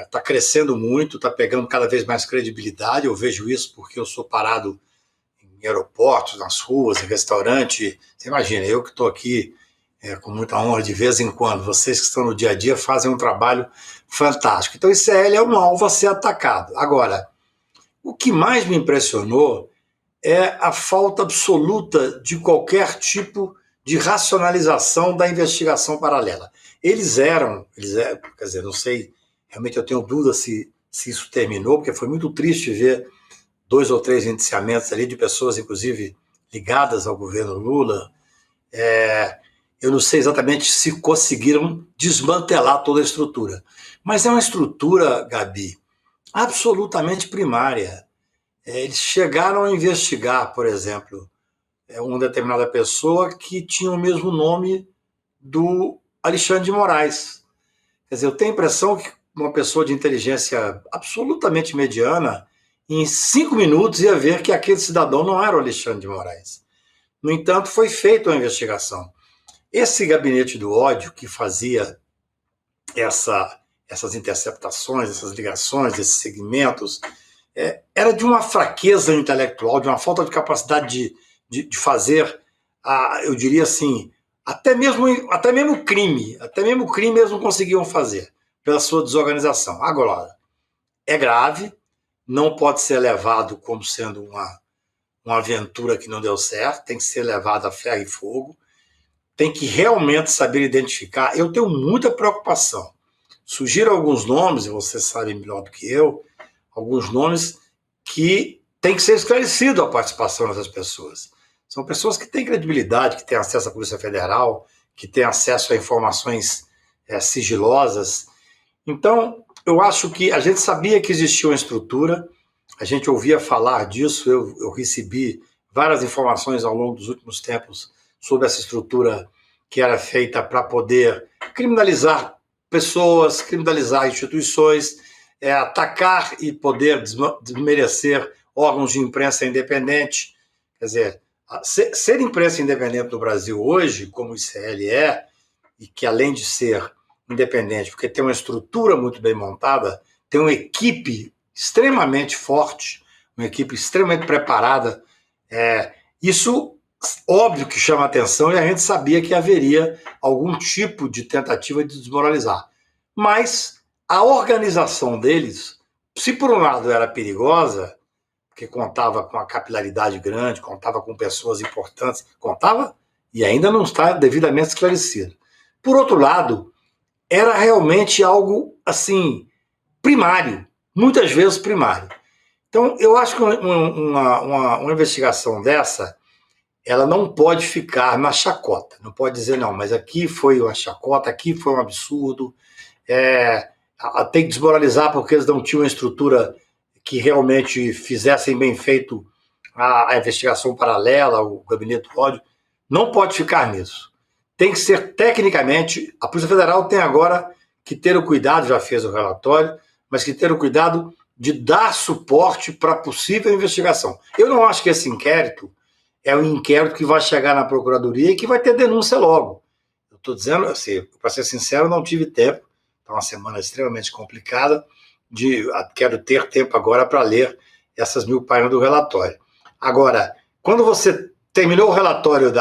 está crescendo muito, está pegando cada vez mais credibilidade. Eu vejo isso porque eu sou parado em aeroportos, nas ruas, em restaurante. Você imagina, eu que estou aqui com muita honra de vez em quando, vocês que estão no dia a dia fazem um trabalho fantástico. Então, o ICL é um alvo a ser atacado. Agora, o que mais me impressionou é a falta absoluta de qualquer tipo de racionalização da investigação paralela. Eles eram, quer dizer, não sei, realmente eu tenho dúvida se isso terminou, porque foi muito triste ver 2 ou 3 indiciamentos ali de pessoas, inclusive, ligadas ao governo Lula. Eu não sei exatamente se conseguiram desmantelar toda a estrutura. Mas é uma estrutura, Gabi, absolutamente primária. Eles chegaram a investigar, por exemplo, uma determinada pessoa que tinha o mesmo nome do Alexandre de Moraes. Quer dizer, eu tenho a impressão que uma pessoa de inteligência absolutamente mediana, em 5 minutos ia ver que aquele cidadão não era o Alexandre de Moraes. No entanto, foi feita uma investigação. Esse gabinete do ódio que fazia essas interceptações, essas ligações, esses segmentos, era de uma fraqueza intelectual, de uma falta de capacidade de fazer, eu diria assim, até mesmo crime eles não conseguiam fazer, pela sua desorganização. Agora, é grave, não pode ser levado como sendo uma aventura que não deu certo, tem que ser levado a ferro e fogo, tem que realmente saber identificar. Eu tenho muita preocupação. Sugiro alguns nomes, e você sabe melhor do que eu, alguns nomes que tem que ser esclarecido a participação dessas pessoas. São pessoas que têm credibilidade, que têm acesso à Polícia Federal, que têm acesso a informações sigilosas. Então, eu acho que a gente sabia que existia uma estrutura, a gente ouvia falar disso, eu recebi várias informações ao longo dos últimos tempos sobre essa estrutura que era feita para poder criminalizar pessoas, criminalizar instituições, atacar e poder desmerecer órgãos de imprensa independente. Quer dizer, ser imprensa independente no Brasil hoje, como o ICL é, e que além de ser independente, porque tem uma estrutura muito bem montada, tem uma equipe extremamente forte, uma equipe extremamente preparada, isso óbvio que chama atenção e a gente sabia que haveria algum tipo de tentativa de desmoralizar. Mas a organização deles, se por um lado era perigosa, porque contava com uma capilaridade grande, contava com pessoas importantes, contava e ainda não está devidamente esclarecido. Por outro lado, era realmente algo assim primário, muitas vezes primário. Então, eu acho que uma investigação dessa, ela não pode ficar na chacota, não pode dizer, não, mas aqui foi uma chacota, aqui foi um absurdo, tem que desmoralizar porque eles não tinham uma estrutura que realmente fizessem bem feito a investigação paralela, o gabinete do ódio. Não pode ficar nisso. Tem que ser tecnicamente, a Polícia Federal tem agora que ter o cuidado, já fez o relatório, mas que ter o cuidado de dar suporte para possível investigação. Eu não acho que esse inquérito é um inquérito que vai chegar na Procuradoria e que vai ter denúncia logo. Eu estou dizendo, assim, para ser sincero, não tive tempo, está uma semana extremamente complicada, quero ter tempo agora para ler essas 1000 páginas do relatório. Agora, quando você terminou o relatório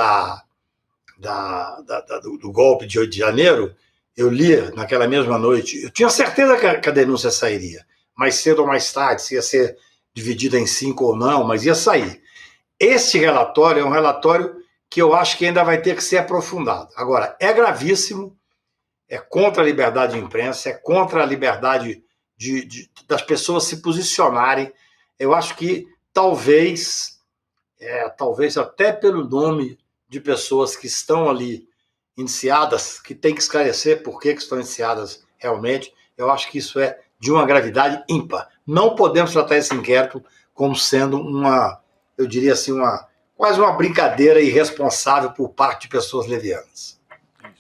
do golpe de 8 de janeiro, eu li naquela mesma noite, eu tinha certeza que a denúncia sairia, mais cedo ou mais tarde, se ia ser dividida em 5 ou não, mas ia sair. Esse relatório é um relatório que eu acho que ainda vai ter que ser aprofundado. Agora, é gravíssimo, é contra a liberdade de imprensa, é contra a liberdade das pessoas se posicionarem. Eu acho que talvez até pelo nome de pessoas que estão ali indiciadas, que tem que esclarecer por que estão indiciadas realmente, eu acho que isso é de uma gravidade ímpar. Não podemos tratar esse inquérito como sendo eu diria assim, quase uma brincadeira irresponsável por parte de pessoas levianas.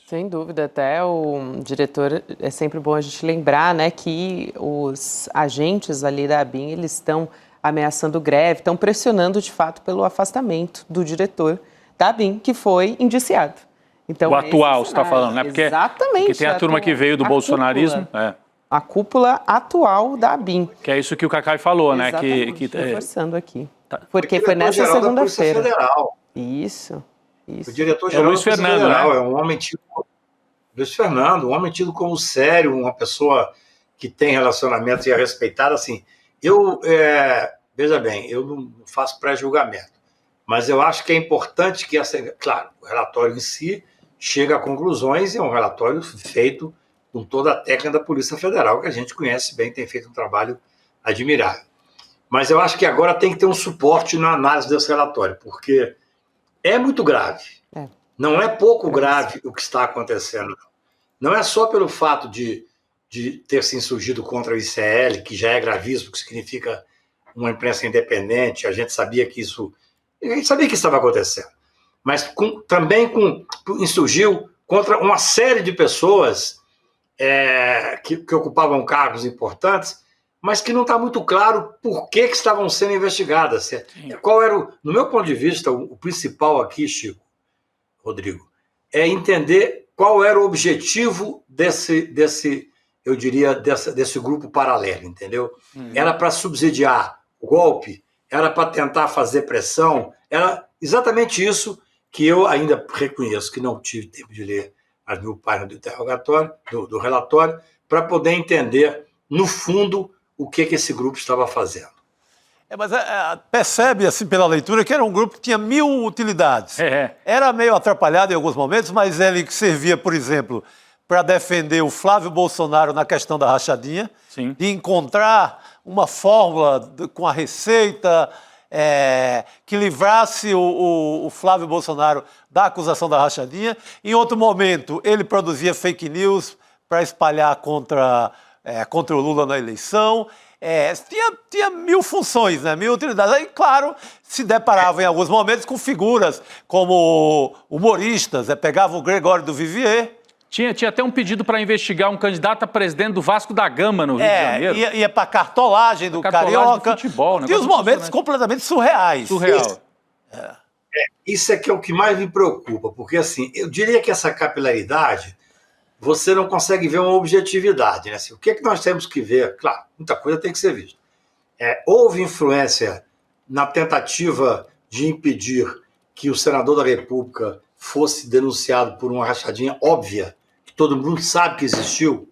Sem dúvida, até o diretor, é sempre bom a gente lembrar, né, que os agentes ali da ABIN, eles estão ameaçando greve, estão pressionando de fato pelo afastamento do diretor da ABIN, que foi indiciado. Então, o atual, você está falando, né? Exatamente. Porque tem a turma que veio do bolsonarismo. A cúpula atual da ABIN. Que é isso que o Cacai falou, né? Reforçando aqui. Porque foi nessa segunda-feira. Isso. O diretor-geral Luiz Fernando, Federal, né? É um homem tido, Luiz Fernando, um homem tido como sério, uma pessoa que tem relacionamentos e é respeitada. Assim, veja bem, eu não faço pré-julgamento, mas eu acho que é importante que claro, o relatório em si chega a conclusões e é um relatório feito com toda a técnica da Polícia Federal, que a gente conhece bem, tem feito um trabalho admirável. Mas eu acho que agora tem que ter um suporte na análise desse relatório, porque é muito grave. Não é pouco grave o que está acontecendo. Não é só pelo fato de ter se insurgido contra o ICL, que já é gravíssimo, que significa uma imprensa independente, a gente sabia que isso estava acontecendo. Mas também insurgiu contra uma série de pessoas que ocupavam cargos importantes, mas que não está muito claro por que estavam sendo investigadas. Qual era, no meu ponto de vista, o principal aqui, Chico, Rodrigo, é entender qual era o objetivo desse grupo paralelo, entendeu? Era para subsidiar o golpe, era para tentar fazer pressão, era exatamente isso que eu ainda reconheço, que não tive tempo de ler as 1000 páginas do interrogatório, do relatório, para poder entender, no fundo, o que esse grupo estava fazendo. Mas percebe, assim, pela leitura, que era um grupo que tinha 1000 utilidades. Era meio atrapalhado em alguns momentos, mas ele servia, por exemplo, para defender o Flávio Bolsonaro na questão da rachadinha, de encontrar uma fórmula com a Receita que livrasse o Flávio Bolsonaro da acusação da rachadinha. Em outro momento, ele produzia fake news para espalhar contra o Lula na eleição. Tinha 1000 funções, né? 1000 utilidades. Aí, claro, se deparava em alguns momentos com figuras como humoristas. Pegava o Gregório do Vivier, Tinha até um pedido para investigar um candidato a presidente do Vasco da Gama no Rio de Janeiro. Ia para cartolagem do Carioca. Do futebol, Tinha os momentos completamente surreais. Surreal. Isso é que é o que mais me preocupa, porque assim, eu diria que essa capilaridade, você não consegue ver uma objetividade, né? Assim, o que é que nós temos que ver? Claro, muita coisa tem que ser vista. Houve influência na tentativa de impedir que o senador da República fosse denunciado por uma rachadinha óbvia, que todo mundo sabe que existiu.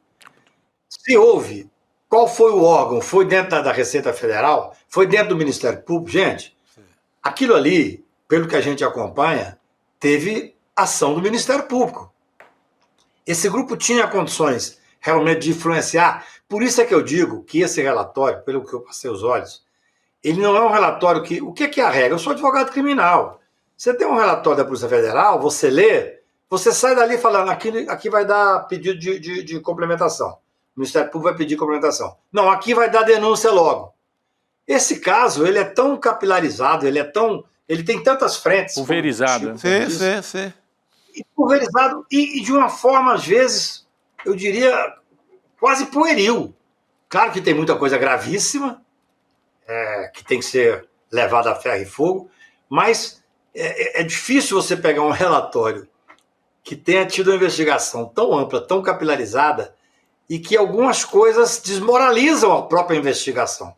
Se houve, qual foi o órgão? Foi dentro da Receita Federal? Foi dentro do Ministério Público? Gente, aquilo ali, pelo que a gente acompanha, teve ação do Ministério Público. Esse grupo tinha condições realmente de influenciar. Por isso é que eu digo que esse relatório, pelo que eu passei os olhos, ele não é um relatório que... O que é a regra? Eu sou advogado criminal. Você tem um relatório da Polícia Federal, você lê, você sai dali falando, aqui vai dar pedido de complementação. O Ministério Público vai pedir complementação. Não, aqui vai dar denúncia logo. Esse caso, ele é tão capilarizado, ele tem tantas frentes. Pulverizado. Sim. Pulverizado e de uma forma, às vezes, eu diria, quase pueril. Claro que tem muita coisa gravíssima, que tem que ser levada a ferro e fogo, mas é difícil você pegar um relatório que tenha tido uma investigação tão ampla, tão capilarizada, e que algumas coisas desmoralizam a própria investigação.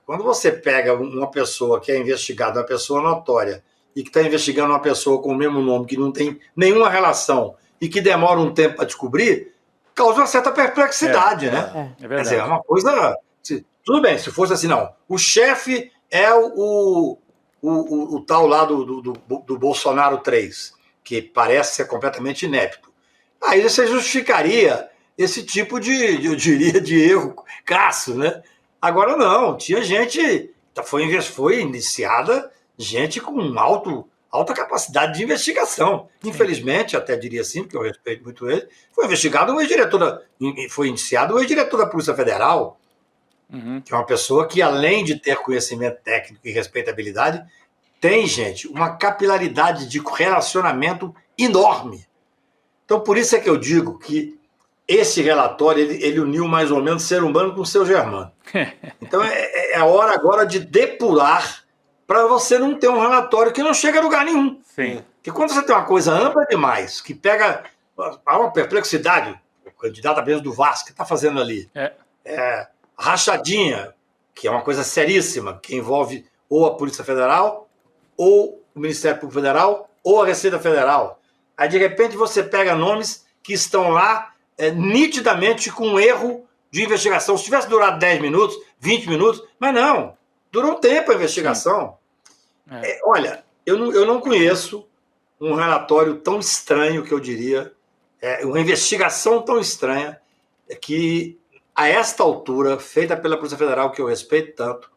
Quando você pega uma pessoa que é investigada, uma pessoa notória, e que está investigando uma pessoa com o mesmo nome, que não tem nenhuma relação, e que demora um tempo para descobrir, causa uma certa perplexidade, né? É verdade. Quer dizer, é uma coisa... Tudo bem, se fosse assim, não. O chefe é o tal lá do Bolsonaro 3, que parece ser completamente inepto. Aí você justificaria esse tipo eu diria, de erro crasso, né? Agora não, tinha gente, foi iniciada gente com alta capacidade de investigação. Infelizmente, até diria assim, porque eu respeito muito ele, foi iniciado o ex-diretor da Polícia Federal, que é uma pessoa que, além de ter conhecimento técnico e respeitabilidade, tem, gente, uma capilaridade de relacionamento enorme. Então, por isso é que eu digo que esse relatório, ele uniu mais ou menos ser humano com o seu germano. Então, é a hora agora de depurar para você não ter um relatório que não chega a lugar nenhum. Sim. Porque quando você tem uma coisa ampla demais, que pega uma perplexidade, o candidato a presidente do Vasco, que está fazendo ali, rachadinha, que é uma coisa seríssima, que envolve ou a Polícia Federal, ou o Ministério Público Federal, ou a Receita Federal. Aí, de repente, você pega nomes que estão lá nitidamente com um erro de investigação. Se tivesse durado 10 minutos, 20 minutos, mas não, durou um tempo a investigação. Olha, eu não conheço um relatório tão estranho, que eu diria, uma investigação tão estranha, que, a esta altura, feita pela Polícia Federal, que eu respeito tanto,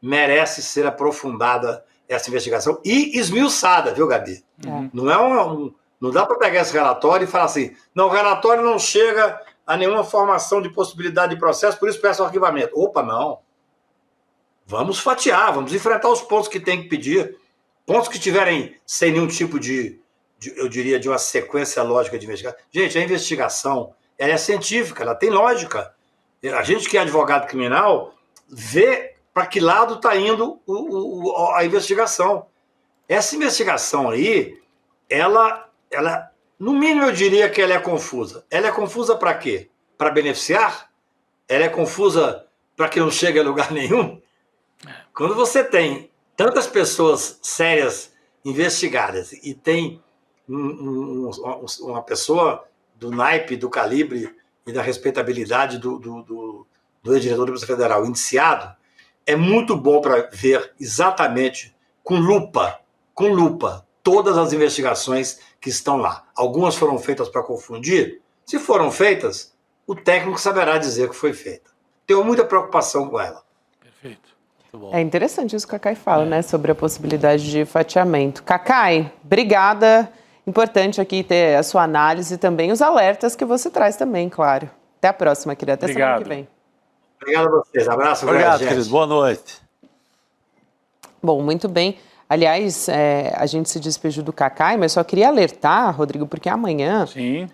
merece ser aprofundada essa investigação e esmiuçada, viu, Gabi? Não dá para pegar esse relatório e falar assim, não, o relatório não chega a nenhuma formação de possibilidade de processo, por isso peço o arquivamento. Opa, não. Vamos fatiar, vamos enfrentar os pontos que tem que pedir, pontos que tiverem sem nenhum tipo eu diria, de uma sequência lógica de investigação. Gente, a investigação, ela é científica, ela tem lógica. A gente que é advogado criminal vê para que lado está indo a investigação. Essa investigação aí, ela, no mínimo eu diria que ela é confusa. Ela é confusa para quê? Para beneficiar? Ela é confusa para que não chegue a lugar nenhum? Quando você tem tantas pessoas sérias investigadas e tem uma pessoa do naipe, do calibre e da respeitabilidade do ex-diretor da Polícia Federal indiciado, é muito bom para ver exatamente, com lupa, todas as investigações que estão lá. Algumas foram feitas para confundir. Se foram feitas, o técnico saberá dizer que foi feita. Tenho muita preocupação com ela. Perfeito. Muito bom. É interessante isso que o Cacai fala, né? Sobre a possibilidade de fatiamento. Cacai, obrigada. Importante aqui ter a sua análise e também os alertas que você traz também, claro. Até a próxima, querida. Até semana que vem. Obrigado a vocês. Abraço. Obrigado, querido. Boa noite. Bom, muito bem. Aliás, a gente se despediu do Cacai, mas só queria alertar, Rodrigo, porque amanhã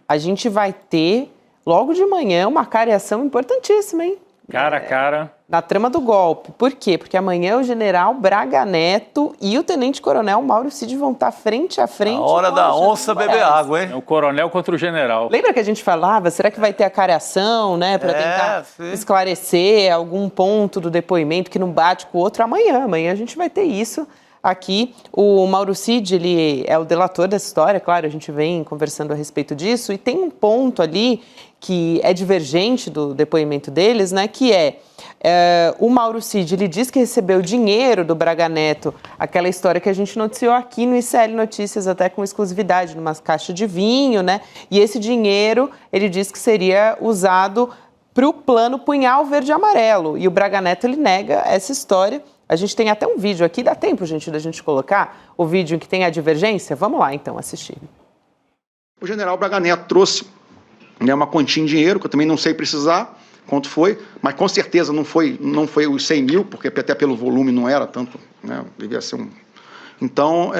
a gente vai ter, logo de manhã, uma cariação importantíssima, hein? Cara a cara. Na trama do golpe. Por quê? Porque amanhã o general Braga Neto e o tenente-coronel Mauro Cid vão estar frente a frente. A hora da onça beber água, hein? É o coronel contra o general. Lembra que a gente falava, será que vai ter a cariação, né? Para tentar esclarecer algum ponto do depoimento que não bate com o outro? Amanhã a gente vai ter isso aqui. O Mauro Cid, ele é o delator dessa história, claro, a gente vem conversando a respeito disso, e tem um ponto ali que é divergente do depoimento deles, né, que o Mauro Cid, ele diz que recebeu dinheiro do Braga Neto, aquela história que a gente noticiou aqui no ICL Notícias, até com exclusividade, numa caixa de vinho, né, e esse dinheiro, ele diz que seria usado para o plano Punhal Verde e Amarelo, e o Braga Neto, ele nega essa história. A gente tem até um vídeo aqui, dá tempo, gente, da gente colocar o vídeo em que tem a divergência? Vamos lá, então, assistir. O general Braga Neto trouxe uma quantia em dinheiro, que eu também não sei precisar quanto foi, mas com certeza não foi os 100 mil, porque até pelo volume não era tanto, né, devia ser um... Então,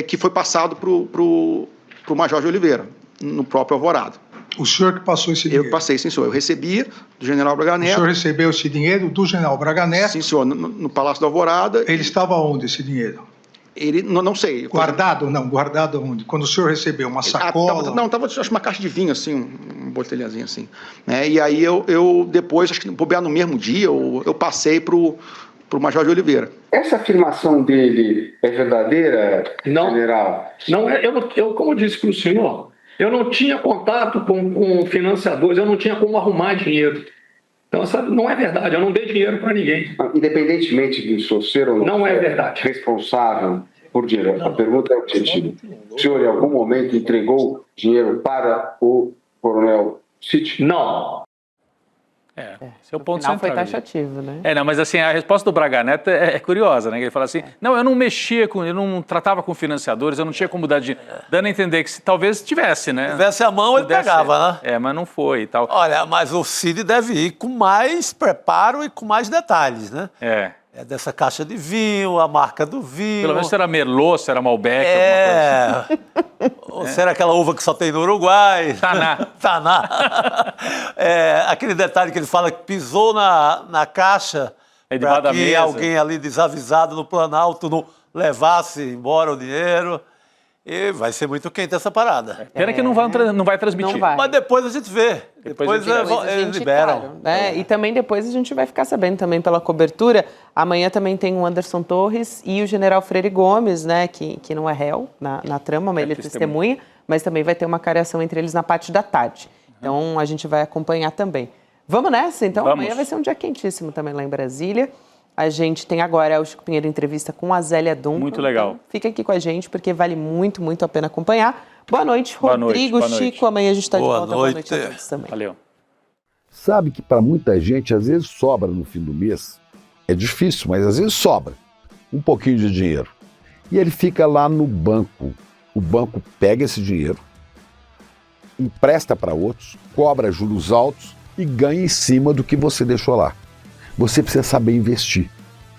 que foi passado para o Major de Oliveira, no próprio Alvorada. O senhor que passou esse dinheiro? Eu passei, sim, senhor. Eu recebia do general Braga Neto. O senhor recebeu esse dinheiro do general Braga Neto? Sim, senhor, no Palácio da Alvorada. Ele estava onde, esse dinheiro? Ele, não sei. Guardado? Não, guardado onde? Quando o senhor recebeu uma sacola? Estava acho uma caixa de vinho, assim, um botelhazinho assim. Né? E aí eu depois, acho que bobear no mesmo dia, eu passei para o Major de Oliveira. Essa afirmação dele é verdadeira, general? Não, eu como eu disse para o senhor, eu não tinha contato com financiadores, eu não tinha como arrumar dinheiro. Então, sabe, não é verdade, eu não dei dinheiro para ninguém. Independentemente de o ser ou não é verdade. Responsável por dinheiro. A pergunta é objetiva. O senhor, em algum momento, entregou dinheiro para o coronel Cid? Não. Esse é o ponto central. Foi taxativo, né? Não, mas assim, a resposta do Braga Neto é curiosa, né? Ele fala assim, não, eu não tratava com financiadores, eu não tinha como dar dinheiro. Dando a entender que se talvez tivesse, né? Se tivesse a mão, ele pegava, né? Mas não foi e tal. Olha, mas o Cid deve ir com mais preparo e com mais detalhes, né? É dessa caixa de vinho, a marca do vinho. Pelo menos se era Merlot, se era Malbec, alguma coisa assim. Ou se era aquela uva que só tem no Uruguai. Taná. Aquele detalhe que ele fala que pisou na caixa para que alguém ali desavisado no Planalto não levasse embora o dinheiro. E vai ser muito quente essa parada. Pena que não vai transmitir. Não vai. Mas depois a gente vê. Depois eles liberam. Claro, né? E também depois a gente vai ficar sabendo também pela cobertura. Amanhã também tem o Anderson Torres e o general Freire Gomes, né? Que não é réu na trama, mas ele é testemunha. Mas também vai ter uma cariação entre eles na parte da tarde. Então a gente vai acompanhar também. Vamos nessa? Então Vamos. Amanhã vai ser um dia quentíssimo também lá em Brasília. A gente tem agora o Chico Pinheiro entrevista com a Zélia Duncan. Muito legal. Então, fica aqui com a gente, porque vale muito, muito a pena acompanhar. Boa noite, Rodrigo, boa noite. Chico. Amanhã a gente está de volta. Boa noite a todos também. Valeu. Sabe que para muita gente, às vezes sobra no fim do mês. É difícil, mas às vezes sobra um pouquinho de dinheiro. E ele fica lá no banco. O banco pega esse dinheiro, empresta para outros, cobra juros altos e ganha em cima do que você deixou lá. Você precisa saber investir.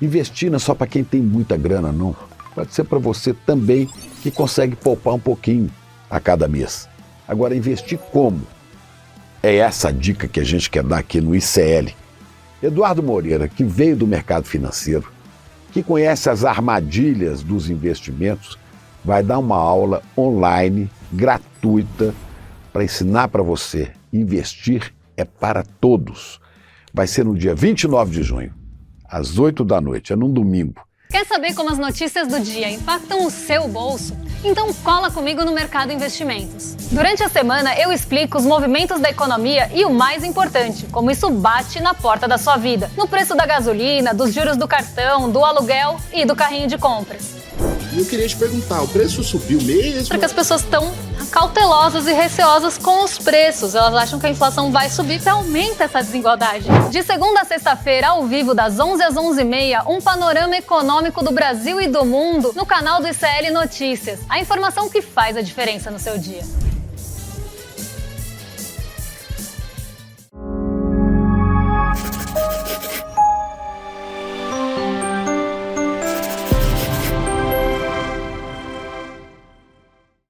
Investir não é só para quem tem muita grana, não. Pode ser para você também que consegue poupar um pouquinho a cada mês. Agora, investir como? É essa a dica que a gente quer dar aqui no ICL. Eduardo Moreira, que veio do mercado financeiro, que conhece as armadilhas dos investimentos, vai dar uma aula online, gratuita, para ensinar para você. Investir é para todos. Vai ser no dia 29 de junho, às 8 da noite, é num domingo. Quer saber como as notícias do dia impactam o seu bolso? Então cola comigo no Mercado Investimentos. Durante a semana eu explico os movimentos da economia e o mais importante, como isso bate na porta da sua vida. No preço da gasolina, dos juros do cartão, do aluguel e do carrinho de compras. Eu queria te perguntar, o preço subiu mesmo? Porque as pessoas estão cautelosas e receosas com os preços. Elas acham que a inflação vai subir e aumenta essa desigualdade. De segunda a sexta-feira, ao vivo, das 11 às 11h30, um panorama econômico do Brasil e do mundo no canal do ICL Notícias. A informação que faz a diferença no seu dia.